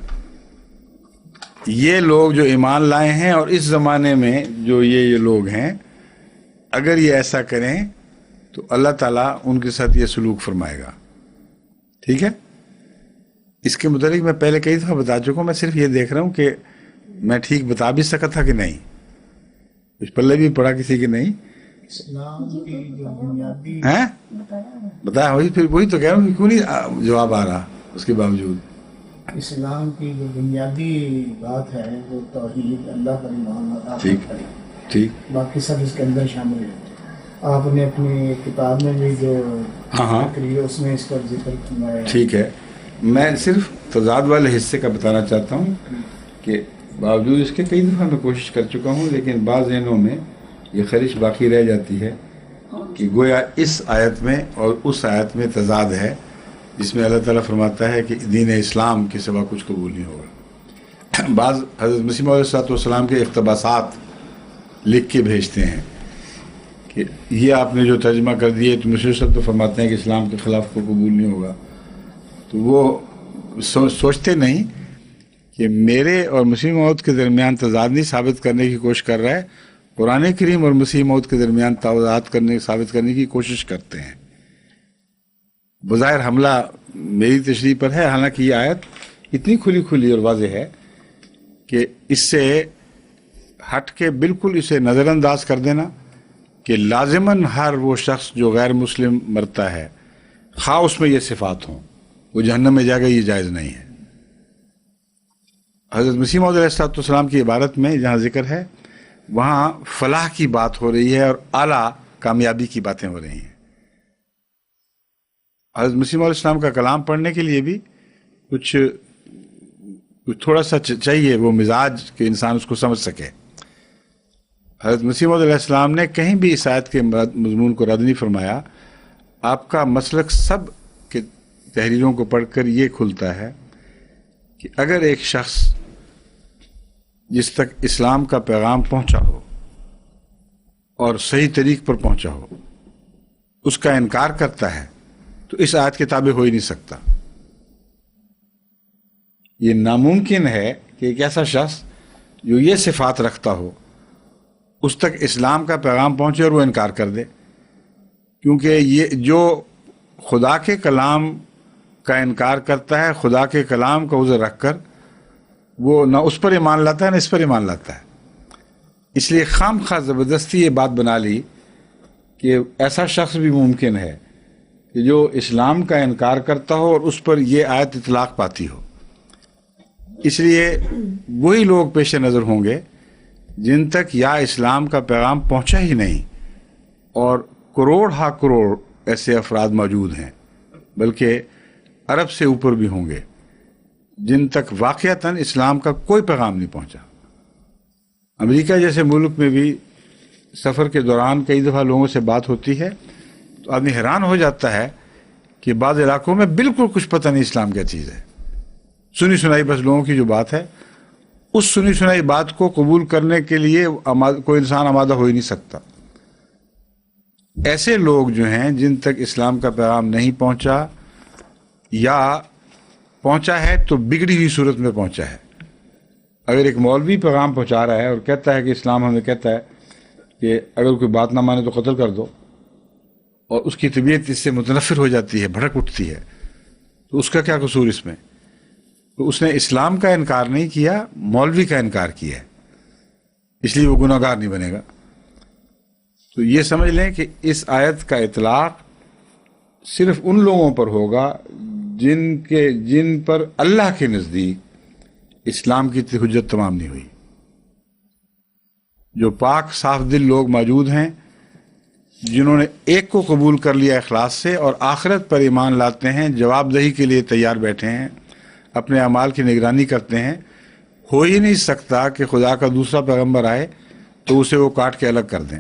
یہ لوگ جو ایمان لائے ہیں اور اس زمانے میں جو یہ لوگ ہیں، اگر یہ ایسا کریں تو اللہ تعالیٰ ان کے ساتھ یہ سلوک فرمائے گا. ٹھیک ہے، اس کے متعلق میں پہلے کئی دفعہ بتا چکا ہوں. میں صرف یہ دیکھ رہا ہوں کہ میں ٹھیک بتا بھی سکا تھا کہ نہیں. کچھ پلے بھی پڑا کسی کی نہیں اسلام کی جو بنیادی ہیں بتایا. وہی پھر وہی تو کہہ رہا ہوں کہ کیوں نہیں جواب آ رہا اس کے باوجود. اسلام کی جو بنیادی بات ہے وہ توحید، اللہ پر ایمان ٹھیک کرے، ٹھیک باقی سب اس کے اندر شامل ہے. آپ نے اپنی کتاب میں بھی جو ہاں کری ہے اس میں اس پر ذکر فرمایا ہے. ٹھیک ہے. میں صرف تضاد والے حصے کا بتانا چاہتا ہوں کہ باوجود اس کے کئی دفعہ میں کوشش کر چکا ہوں، لیکن بعض ذہنوں میں یہ خرش باقی رہ جاتی ہے کہ گویا اس آیت میں اور اس آیت میں تضاد ہے جس میں اللہ تعالیٰ فرماتا ہے کہ دین اسلام کے سوا کچھ قبول نہیں ہوگا. بعض حضرت مسیح موعود علیہ السلام کے اقتباسات لکھ کے بھیجتے ہیں کہ یہ آپ نے جو ترجمہ کر دیے تو مسیح صاحب تو فرماتے ہیں کہ اسلام کے خلاف کو قبول نہیں ہوگا. تو وہ سوچتے نہیں کہ میرے اور مسیح موعود کے درمیان تضاد نہیں ثابت کرنے کی کوشش کر رہا ہے، قرآن کریم اور مسیح موعود کے درمیان تضاد ثابت کرنے کی کوشش کرتے ہیں. بظاہر حملہ میری تشریح پر ہے، حالانکہ یہ آیت اتنی کھلی کھلی اور واضح ہے کہ اس سے ہٹ کے بالکل اسے نظر انداز کر دینا کہ لازماً ہر وہ شخص جو غیر مسلم مرتا ہے، خواہ اس میں یہ صفات ہوں، وہ جہنم میں جائے گا، یہ جائز نہیں ہے. حضرت مسیح موعود علیہ السلام کی عبارت میں جہاں ذکر ہے وہاں فلاح کی بات ہو رہی ہے اور اعلیٰ کامیابی کی باتیں ہو رہی ہیں. حضرت مسیح موعود علیہ السلام کا کلام پڑھنے کے لیے بھی کچھ تھوڑا سا چاہیے وہ مزاج کہ انسان اس کو سمجھ سکے. حضرت مسیح موعود علیہ السلام نے کہیں بھی اس آیت کے مضمون کو رد نہیں فرمایا. آپ کا مسلک سب کے تحریروں کو پڑھ کر یہ کھلتا ہے کہ اگر ایک شخص جس تک اسلام کا پیغام پہنچا ہو اور صحیح طریق پر پہنچا ہو اس کا انکار کرتا ہے تو اس آیت کے تابع ہو ہی نہیں سکتا. یہ ناممکن ہے کہ ایک ایسا شخص جو یہ صفات رکھتا ہو اس تک اسلام کا پیغام پہنچے اور وہ انکار کر دے، کیونکہ یہ جو خدا کے کلام کا انکار کرتا ہے، خدا کے کلام کا عذر رکھ کر وہ نہ اس پر ایمان لاتا ہے نہ اس پر ایمان لاتا ہے. اس لیے خام خواہ زبردستی یہ بات بنا لی کہ ایسا شخص بھی ممکن ہے کہ جو اسلام کا انکار کرتا ہو اور اس پر یہ آیت اطلاق پاتی ہو. اس لیے وہی لوگ پیش نظر ہوں گے جن تک یا اسلام کا پیغام پہنچا ہی نہیں، اور کروڑ ہا کروڑ ایسے افراد موجود ہیں، بلکہ ارب سے اوپر بھی ہوں گے جن تک واقعتاً اسلام کا کوئی پیغام نہیں پہنچا. امریکہ جیسے ملک میں بھی سفر کے دوران کئی دفعہ لوگوں سے بات ہوتی ہے تو آدمی حیران ہو جاتا ہے کہ بعض علاقوں میں بالکل کچھ پتہ نہیں اسلام کیا چیز ہے. سنی سنائی بس لوگوں کی جو بات ہے، اس سنی سنائی بات کو قبول کرنے کے لیے کوئی انسان آمادہ ہو ہی نہیں سکتا. ایسے لوگ جو ہیں جن تک اسلام کا پیغام نہیں پہنچا یا پہنچا ہے تو بگڑی ہوئی صورت میں پہنچا ہے. اگر ایک مولوی پیغام پہنچا رہا ہے اور کہتا ہے کہ اسلام ہمیں کہتا ہے کہ اگر کوئی بات نہ مانے تو قتل کر دو، اور اس کی طبیعت اس سے متنفر ہو جاتی ہے، بھڑک اٹھتی ہے، تو اس کا کیا قصور اس میں؟ تو اس نے اسلام کا انکار نہیں کیا، مولوی کا انکار کیا ہے، اس لیے وہ گناہ گار نہیں بنے گا. تو یہ سمجھ لیں کہ اس آیت کا اطلاق صرف ان لوگوں پر ہوگا جن پر اللہ کے نزدیک اسلام کی حجت تمام نہیں ہوئی. جو پاک صاف دل لوگ موجود ہیں جنہوں نے ایک کو قبول کر لیا اخلاص سے اور آخرت پر ایمان لاتے ہیں، جواب دہی کے لیے تیار بیٹھے ہیں، اپنے اعمال کی نگرانی کرتے ہیں. ہو ہی نہیں سکتا کہ خدا کا دوسرا پیغمبر آئے تو اسے وہ کاٹ کے الگ کر دیں،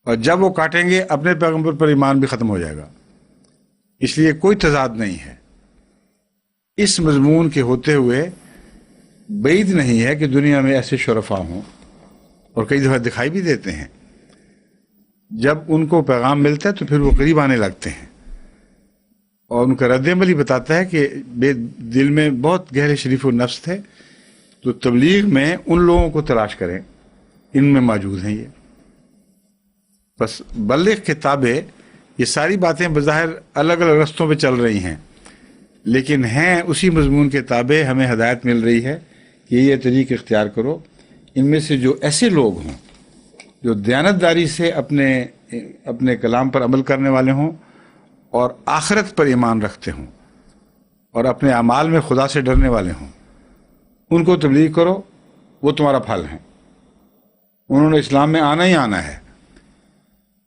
اور جب وہ کاٹیں گے اپنے پیغمبر پر ایمان بھی ختم ہو جائے گا. اس لیے کوئی تضاد نہیں ہے. اس مضمون کے ہوتے ہوئے بعید نہیں ہے کہ دنیا میں ایسے شرفا ہوں، اور کئی دفعہ دکھائی بھی دیتے ہیں. جب ان کو پیغام ملتا ہے تو پھر وہ قریب آنے لگتے ہیں، اور ان کا رد عمل ہی بتاتا ہے کہ بے دل میں بہت گہرے شریف و نفس تھے. تو تبلیغ میں ان لوگوں کو تلاش کریں، ان میں موجود ہیں یہ. بس بلغ کتابیں، یہ ساری باتیں بظاہر الگ الگ رستوں پہ چل رہی ہیں، لیکن ہیں اسی مضمون کے تابع. ہمیں ہدایت مل رہی ہے کہ یہ طریق اختیار کرو. ان میں سے جو ایسے لوگ ہوں جو دیانتداری سے اپنے کلام پر عمل کرنے والے ہوں اور آخرت پر ایمان رکھتے ہوں اور اپنے اعمال میں خدا سے ڈرنے والے ہوں، ان کو تبلیغ کرو، وہ تمہارا پھل ہیں. انہوں نے اسلام میں آنا ہی آنا ہے،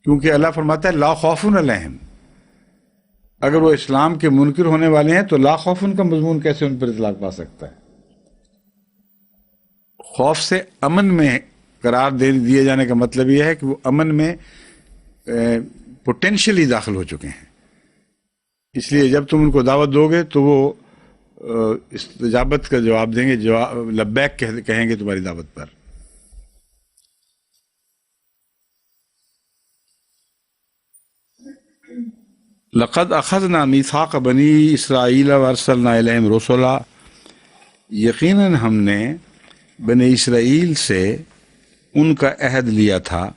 کیونکہ اللہ فرماتا ہے لا خوف علیہم. اگر وہ اسلام کے منکر ہونے والے ہیں تو لا خوف کا مضمون کیسے ان پر اطلاق پا سکتا ہے؟ خوف سے امن میں قرار دیے جانے کا مطلب یہ ہے کہ وہ امن میں پوٹینشلی داخل ہو چکے ہیں. اس لیے جب تم ان کو دعوت دو گے تو وہ استجابت کا جواب دیں گے، لبیک کہیں گے تمہاری دعوت پر. لقد اخذنا میثاق بنی اسرائیل وارسلنا الیہم رسلا. یقیناً ہم نے بنی اسرائیل سے ان کا عہد لیا تھا.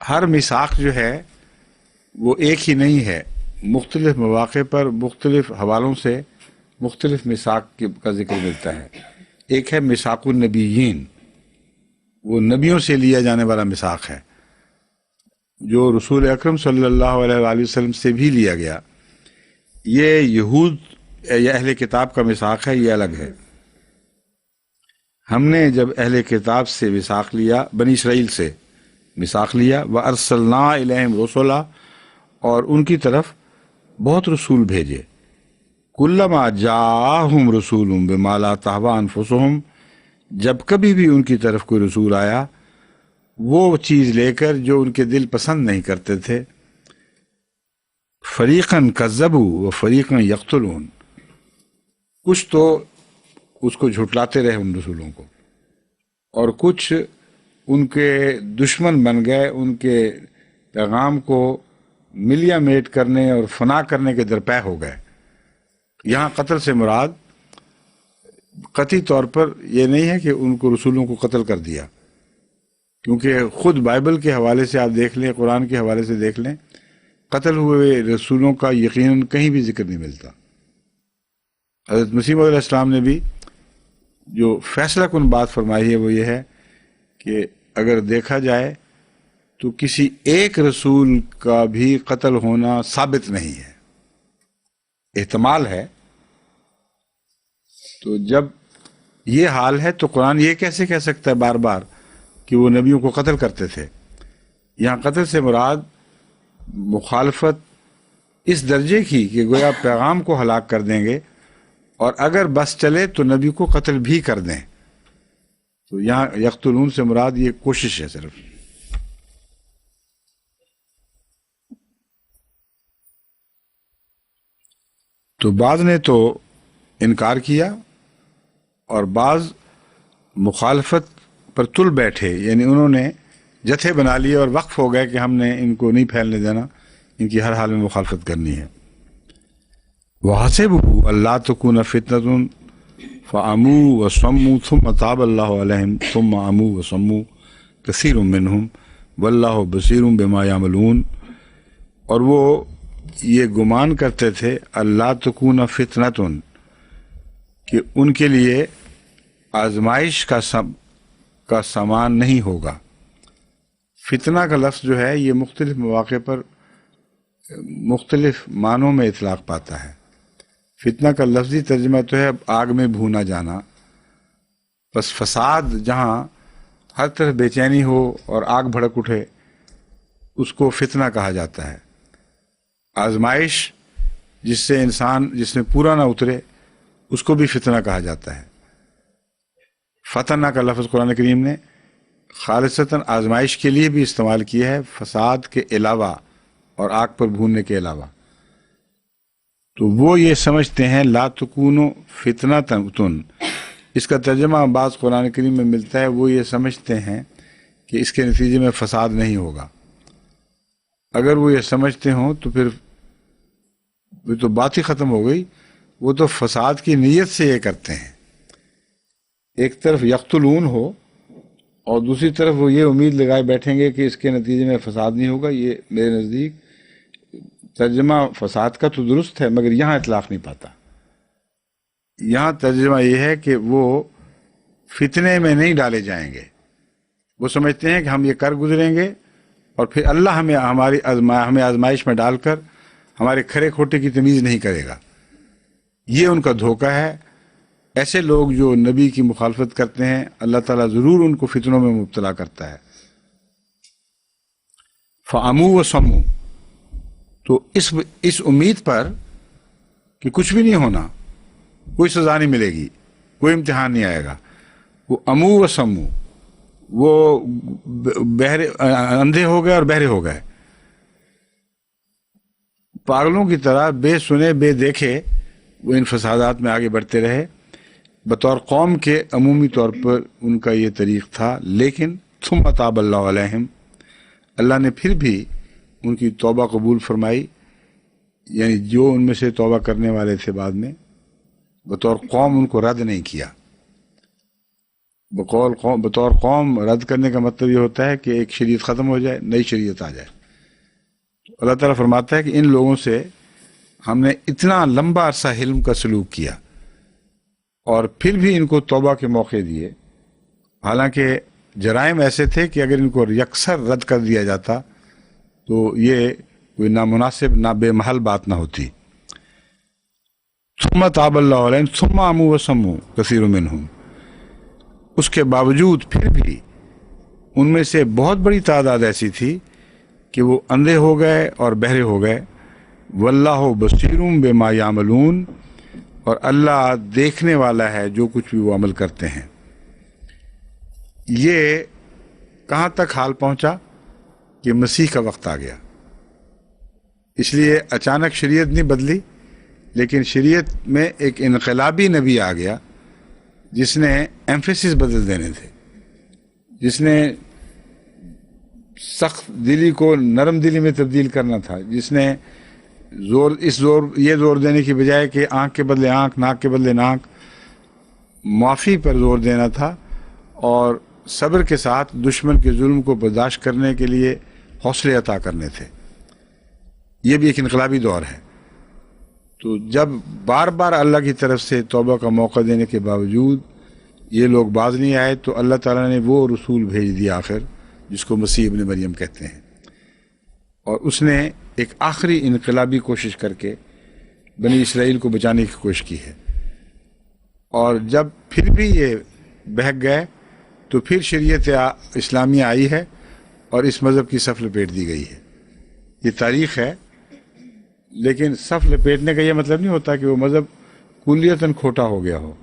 ہر میثاق جو ہے وہ ایک ہی نہیں ہے، مختلف مواقع پر مختلف حوالوں سے مختلف میثاق کا ذکر ملتا ہے. ایک ہے میثاق النبیین، وہ نبیوں سے لیا جانے والا میثاق ہے جو رسول اکرم صلی اللہ علیہ وآلہ وسلم سے بھی لیا گیا. یہ یہود یا اہل کتاب کا میثاق ہے، یہ الگ ہے. ہم نے جب اہل کتاب سے میثاق لیا، بنی اسرائیل سے میثاق لیا، وَأَرْسَلْنَا إِلَيْهِمْ رُسُلًا، اور ان کی طرف بہت رسول بھیجے. كُلَّمَا جَاءَهُمْ رَسُولٌ بِمَا لَا تَهْوَىٰ أَنفُسُهُمْ، جب کبھی بھی ان کی طرف کوئی رسول آیا وہ چیز لے کر جو ان کے دل پسند نہیں کرتے تھے، فریقاً کذبوا وفریقاً یقتلون، کچھ تو اس کو جھٹلاتے رہے ان رسولوں کو، اور کچھ ان کے دشمن بن گئے، ان کے پیغام کو ملیا میٹ کرنے اور فنا کرنے کے درپے ہو گئے. یہاں قتل سے مراد قطعی طور پر یہ نہیں ہے کہ ان کو رسولوں کو قتل کر دیا، کیونکہ خود بائبل کے حوالے سے آپ دیکھ لیں، قرآن کے حوالے سے دیکھ لیں، قتل ہوئے رسولوں کا یقیناً کہیں بھی ذکر نہیں ملتا. حضرت مسیح علیہ السلام نے بھی جو فیصلہ کن بات فرمائی ہے وہ یہ ہے کہ اگر دیکھا جائے تو کسی ایک رسول کا بھی قتل ہونا ثابت نہیں ہے، احتمال ہے. تو جب یہ حال ہے تو قرآن یہ کیسے کہہ سکتا ہے بار بار کہ وہ نبیوں کو قتل کرتے تھے؟ یہاں قتل سے مراد مخالفت اس درجے کی کہ گویا پیغام کو ہلاک کر دیں گے، اور اگر بس چلے تو نبی کو قتل بھی کر دیں. تو یہاں یقتلون سے مراد یہ کوشش ہے صرف. تو بعض نے تو انکار کیا اور بعض مخالفت پر تل بیٹھے، یعنی انہوں نے جتھے بنا لیے اور وقف ہو گئے کہ ہم نے ان کو نہیں پھیلنے دینا، ان کی ہر حال میں مخالفت کرنی ہے. وَحَسِبُوا أَلَّا تَكُونَ فِتْنَةٌ فَعَمُوا وَصَمُّوا ثُمَّ تَابَ اللَّهُ عَلَيْهِمْ ثُمَّ عَمُوا وَصَمُّوا كَثِيرٌ مِّنْهُمْ وَاللَّهُ بَصِيرٌ بِمَا يَعْمَلُونَ. اور وہ یہ گمان کرتے تھے اللہ تکون فتنتن، کہ ان کے لیے آزمائش کا سامان نہیں ہوگا. فتنہ کا لفظ جو ہے یہ مختلف مواقع پر مختلف معنوں میں اطلاق پاتا ہے. فتنہ کا لفظی ترجمہ تو ہے آگ میں بھونا جانا. بس فساد جہاں ہر طرف بے چینی ہو اور آگ بھڑک اٹھے، اس کو فتنہ کہا جاتا ہے۔ آزمائش جس میں پورا نہ اترے، اس کو بھی فتنہ کہا جاتا ہے۔ فتنہ کا لفظ قرآن کریم نے خالصتاً آزمائش کے لیے بھی استعمال کیا ہے، فساد کے علاوہ اور آگ پر بھوننے کے علاوہ۔ تو وہ یہ سمجھتے ہیں لا تکونو فتنۃ، اس کا ترجمہ بعض قرآن کریم میں ملتا ہے، وہ یہ سمجھتے ہیں کہ اس کے نتیجے میں فساد نہیں ہوگا۔ اگر وہ یہ سمجھتے ہوں تو پھر وہ تو بات ہی ختم ہو گئی، وہ تو فساد کی نیت سے یہ کرتے ہیں۔ ایک طرف یقتلون ہو اور دوسری طرف وہ یہ امید لگائے بیٹھیں گے کہ اس کے نتیجے میں فساد نہیں ہوگا، یہ میرے نزدیک ترجمہ فساد کا تو درست ہے، مگر یہاں اطلاق نہیں پاتا۔ یہاں ترجمہ یہ ہے کہ وہ فتنے میں نہیں ڈالے جائیں گے۔ وہ سمجھتے ہیں کہ ہم یہ کر گزریں گے اور پھر اللہ ہمیں آزمائش میں ڈال کر ہمارے کھرے کھوٹے کی تمیز نہیں کرے گا۔ یہ ان کا دھوکہ ہے۔ ایسے لوگ جو نبی کی مخالفت کرتے ہیں، اللہ تعالیٰ ضرور ان کو فتنوں میں مبتلا کرتا ہے۔ فَعَمُوا وَصَمُّوا، تو اس امید پر کہ کچھ بھی نہیں ہونا، کوئی سزا نہیں ملے گی، کوئی امتحان نہیں آئے گا، وہ امو و سمو، وہ بہرے اندھے ہو گئے اور بہرے ہو گئے، پاگلوں کی طرح بے سنے بے دیکھے وہ ان فسادات میں آگے بڑھتے رہے۔ بطور قوم کے عمومی طور پر ان کا یہ طریق تھا، لیکن ثم تاب اللہ علیہم، اللہ نے پھر بھی ان کی توبہ قبول فرمائی، یعنی جو ان میں سے توبہ کرنے والے تھے بعد میں، بطور قوم ان کو رد نہیں کیا۔ بطور قوم رد کرنے کا مطلب یہ ہوتا ہے کہ ایک شریعت ختم ہو جائے، نئی شریعت آ جائے۔ اللہ تعالیٰ فرماتا ہے کہ ان لوگوں سے ہم نے اتنا لمبا عرصہ حلم کا سلوک کیا اور پھر بھی ان کو توبہ کے موقع دیے، حالانکہ جرائم ایسے تھے کہ اگر ان کو یکسر رد کر دیا جاتا تو یہ کوئی نامناسب نہ بے محل بات نہ ہوتی۔ ثم تاب اللہ علیہم ثم عموا وصموا کثیر منہم، اس کے باوجود پھر بھی ان میں سے بہت بڑی تعداد ایسی تھی کہ وہ اندھے ہو گئے اور بہرے ہو گئے۔ واللہ بصیر بما یعملون، اور اللہ دیکھنے والا ہے جو کچھ بھی وہ عمل کرتے ہیں۔ یہ کہاں تک حال پہنچا کہ مسیح کا وقت آ گیا، اس لیے اچانک شریعت نہیں بدلی، لیکن شریعت میں ایک انقلابی نبی آ گیا جس نے ایمفیسس بدل دینے تھے، جس نے سخت دلی کو نرم دلی میں تبدیل کرنا تھا، جس نے یہ زور دینے کی بجائے کہ آنکھ کے بدلے آنکھ، ناک کے بدلے ناک، معافی پر زور دینا تھا، اور صبر کے ساتھ دشمن کے ظلم کو برداشت کرنے کے لیے حوصلے عطا کرنے تھے۔ یہ بھی ایک انقلابی دور ہے۔ تو جب بار بار اللہ کی طرف سے توبہ کا موقع دینے کے باوجود یہ لوگ باز نہیں آئے، تو اللہ تعالیٰ نے وہ رسول بھیج دیا آخر، جس کو مسیح ابن مریم کہتے ہیں، اور اس نے ایک آخری انقلابی کوشش کر کے بنی اسرائیل کو بچانے کی کوشش کی ہے۔ اور جب پھر بھی یہ بہک گئے تو پھر شریعت اسلامیہ آئی ہے اور اس مذہب کی صف لپیٹ دی گئی ہے۔ یہ تاریخ ہے، لیکن صف لپیٹنے کا یہ مطلب نہیں ہوتا کہ وہ مذہب کلیتاً کھوٹا ہو گیا ہو۔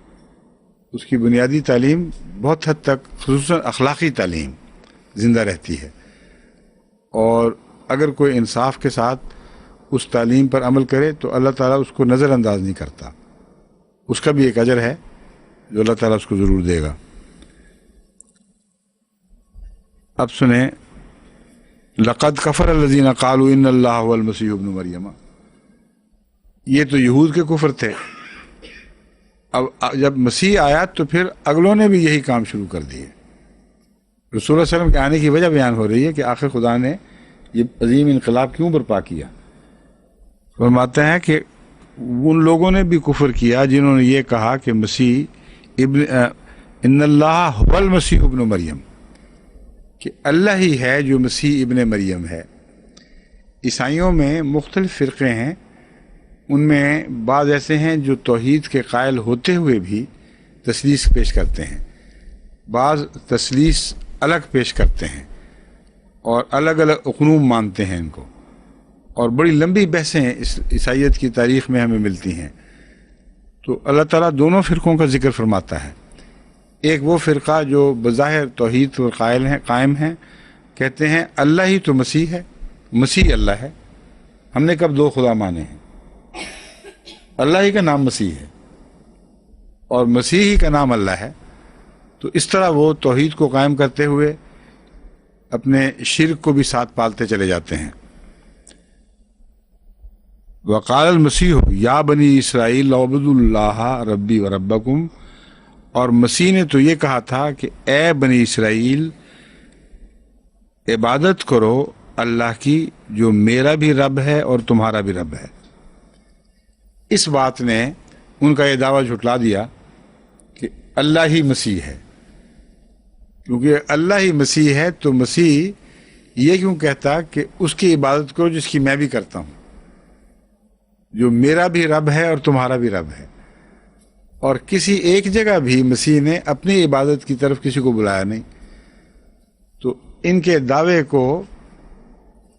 اس کی بنیادی تعلیم بہت حد تک، خصوصاً اخلاقی تعلیم، زندہ رہتی ہے، اور اگر کوئی انصاف کے ساتھ اس تعلیم پر عمل کرے تو اللہ تعالیٰ اس کو نظر انداز نہیں کرتا۔ اس کا بھی ایک اجر ہے جو اللہ تعالیٰ اس کو ضرور دے گا۔ اب سنیں، لقد کفر الذین قالوا ان اللہ هو المسیح ابن مریم، یہ تو یہود کے کفر تھے۔ اب جب مسیح آیا تو پھر اگلوں نے بھی یہی کام شروع کر دیے۔ رسول اللہ علیہ وسلم کے آنے کی وجہ بیان ہو رہی ہے کہ آخر خدا نے یہ عظیم انقلاب کیوں برپا کیا۔ فرماتے ہیں کہ ان لوگوں نے بھی کفر کیا جنہوں نے یہ کہا کہ مسیح ان اللہ هو المسیح ابن مریم، کہ اللہ ہی ہے جو مسیح ابن مریم ہے۔ عیسائیوں میں مختلف فرقے ہیں، ان میں بعض ایسے ہیں جو توحید کے قائل ہوتے ہوئے بھی تثلیث پیش کرتے ہیں، بعض تثلیث الگ پیش کرتے ہیں اور الگ الگ اقنوم مانتے ہیں ان کو، اور بڑی لمبی بحثیں اس عیسائیت کی تاریخ میں ہمیں ملتی ہیں۔ تو اللہ تعالیٰ دونوں فرقوں کا ذکر فرماتا ہے۔ ایک وہ فرقہ جو بظاہر توحید پر قائم ہیں، کہتے ہیں اللہ ہی تو مسیح ہے، مسیح اللہ ہے، ہم نے کب دو خدا مانے ہیں، اللہ ہی کا نام مسیح ہے اور مسیح ہی کا نام اللہ ہے۔ تو اس طرح وہ توحید کو قائم کرتے ہوئے اپنے شرک کو بھی ساتھ پالتے چلے جاتے ہیں۔ وقال المسیح یا بنی اسرائیل اعبدوا اللہ ربی و ربکم، اور مسیح نے تو یہ کہا تھا کہ اے بنی اسرائیل عبادت کرو اللہ کی جو میرا بھی رب ہے اور تمہارا بھی رب ہے۔ اس بات نے ان کا یہ دعویٰ جھٹلا دیا کہ اللہ ہی مسیح ہے، کیونکہ اللہ ہی مسیح ہے تو مسیح یہ کیوں کہتا کہ اس کی عبادت کرو جس کی میں بھی کرتا ہوں، جو میرا بھی رب ہے اور تمہارا بھی رب ہے۔ اور کسی ایک جگہ بھی مسیح نے اپنی عبادت کی طرف کسی کو بلایا نہیں۔ تو ان کے دعوے کو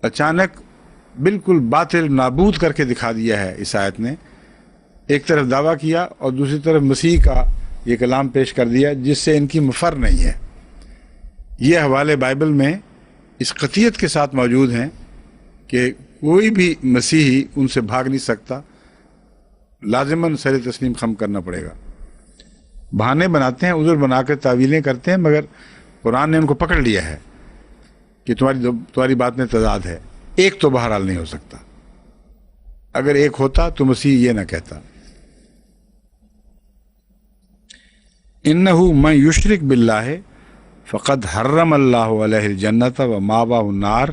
اچانک بالکل باطل نابود کر کے دکھا دیا ہے اس آیت نے۔ ایک طرف دعویٰ کیا اور دوسری طرف مسیح کا یہ کلام پیش کر دیا جس سے ان کی مفر نہیں ہے۔ یہ حوالے بائبل میں اس قطعیت کے ساتھ موجود ہیں کہ کوئی بھی مسیحی ان سے بھاگ نہیں سکتا، لازماً سر تسلیم خم کرنا پڑے گا۔ بہانے بناتے ہیں، عذر بنا کر تعویلیں کرتے ہیں، مگر قرآن نے ان کو پکڑ لیا ہے کہ تمہاری بات میں تضاد ہے، ایک تو بہرحال نہیں ہو سکتا، اگر ایک ہوتا تو مسیح یہ نہ کہتا۔ انہ من یشرک باللہ فقد حرم اللہ علیہ الجنۃ ومأواہ النار،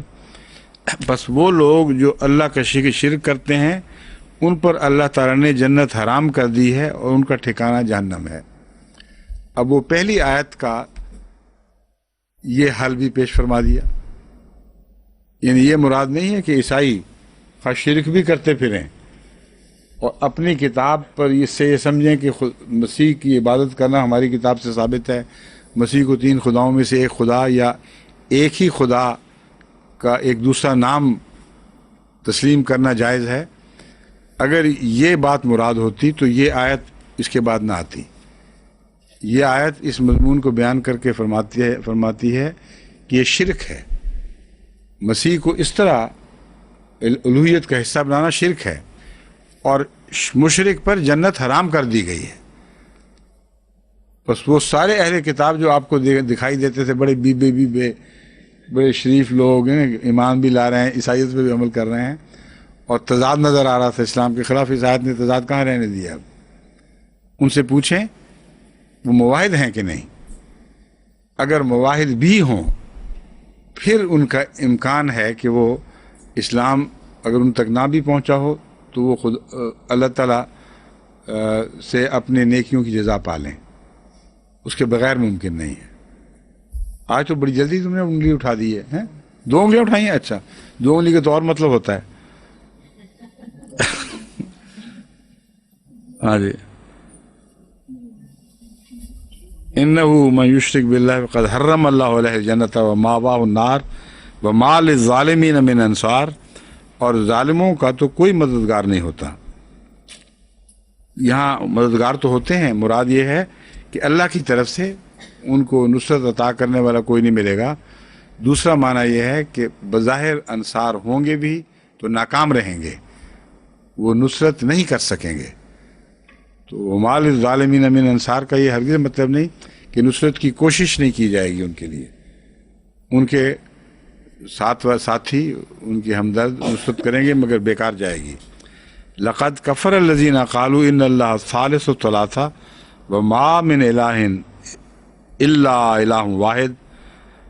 بس وہ لوگ جو اللہ کا شرک کرتے ہیں ان پر اللہ تعالیٰ نے جنت حرام کر دی ہے اور ان کا ٹھکانہ جہنم ہے۔ اب وہ پہلی آیت کا یہ حل بھی پیش فرما دیا، یعنی یہ مراد نہیں ہے کہ عیسائی خواہ شرک بھی کرتے پھریں اور اپنی کتاب پر اس سے یہ سمجھیں کہ مسیح کی عبادت کرنا ہماری کتاب سے ثابت ہے، مسیح کو تین خداؤں میں سے ایک خدا یا ایک ہی خدا کا ایک دوسرا نام تسلیم کرنا جائز ہے۔ اگر یہ بات مراد ہوتی تو یہ آیت اس کے بعد نہ آتی۔ یہ آیت اس مضمون کو بیان کر کے فرماتی ہے کہ یہ شرک ہے، مسیح کو اس طرح الوہیت کا حصہ بنانا شرک ہے، اور مشرک پر جنت حرام کر دی گئی ہے۔ بس وہ سارے اہل کتاب جو آپ کو دکھائی دیتے تھے، بڑے بڑے شریف لوگ ہیں، ایمان بھی لا رہے ہیں، عیسائیت پہ بھی عمل کر رہے ہیں، اور تضاد نظر آ رہا تھا اسلام کے خلاف، اس آیت نے تضاد کہاں رہنے دیا؟ اب ان سے پوچھیں وہ موحد ہیں کہ نہیں۔ اگر موحد بھی ہوں پھر ان کا امکان ہے کہ وہ اسلام اگر ان تک نہ بھی پہنچا ہو تو وہ خود اللہ تعالیٰ سے اپنے نیکیوں کی جزا پالیں، اس کے بغیر ممکن نہیں ہے۔ آج تو بڑی جلدی تم نے انگلی اٹھا دی ہے، 2 انگلیاں اٹھائی ہیں؟ اچھا 2 انگلی کا تو اور مطلب ہوتا ہے۔ ہاں جی، انہ من یشرک باللہ فقد حرم اللہ علیہ الجنۃ ومأواہ النار وما للظالمین من انصار، اور ظالموں کا تو کوئی مددگار نہیں ہوتا۔ یہاں مددگار تو ہوتے ہیں، مراد یہ ہے کہ اللہ کی طرف سے ان کو نصرت عطا کرنے والا کوئی نہیں ملے گا۔ دوسرا معنی یہ ہے کہ بظاہر انصار ہوں گے بھی تو ناکام رہیں گے، وہ نصرت نہیں کر سکیں گے۔ تو وما للظالمین من انصار کا یہ ہرگز مطلب نہیں کہ نصرت کی کوشش نہیں کی جائے گی ان کے لیے، ان کے ساتھی ان کی ہمدرد نصرت کریں گے مگر بیکار جائے گی۔ لقد کفر الذین قالوا ان اللہ ثالث ثلاثہ وما من الہ الا الہ واحد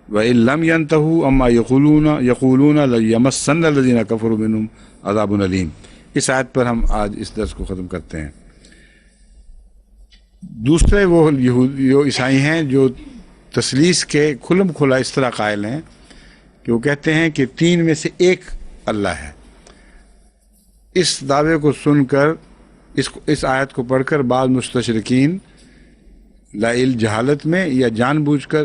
وان لم ينتهوا اما یقولون لیمسن الذین کفروا منہم عذاب علیم۔ اس آیت پر ہم آج اس درس کو ختم کرتے ہیں۔ دوسرے وہ عیسائی ہیں جو تثلیث کے کھلم کھلا اس طرح قائل ہیں کہ وہ کہتے ہیں کہ 3 میں سے ایک اللہ ہے۔ اس دعوے کو سن کر اس آیت کو پڑھ کر بعض مستشرقین لائل جہالت میں یا جان بوجھ کر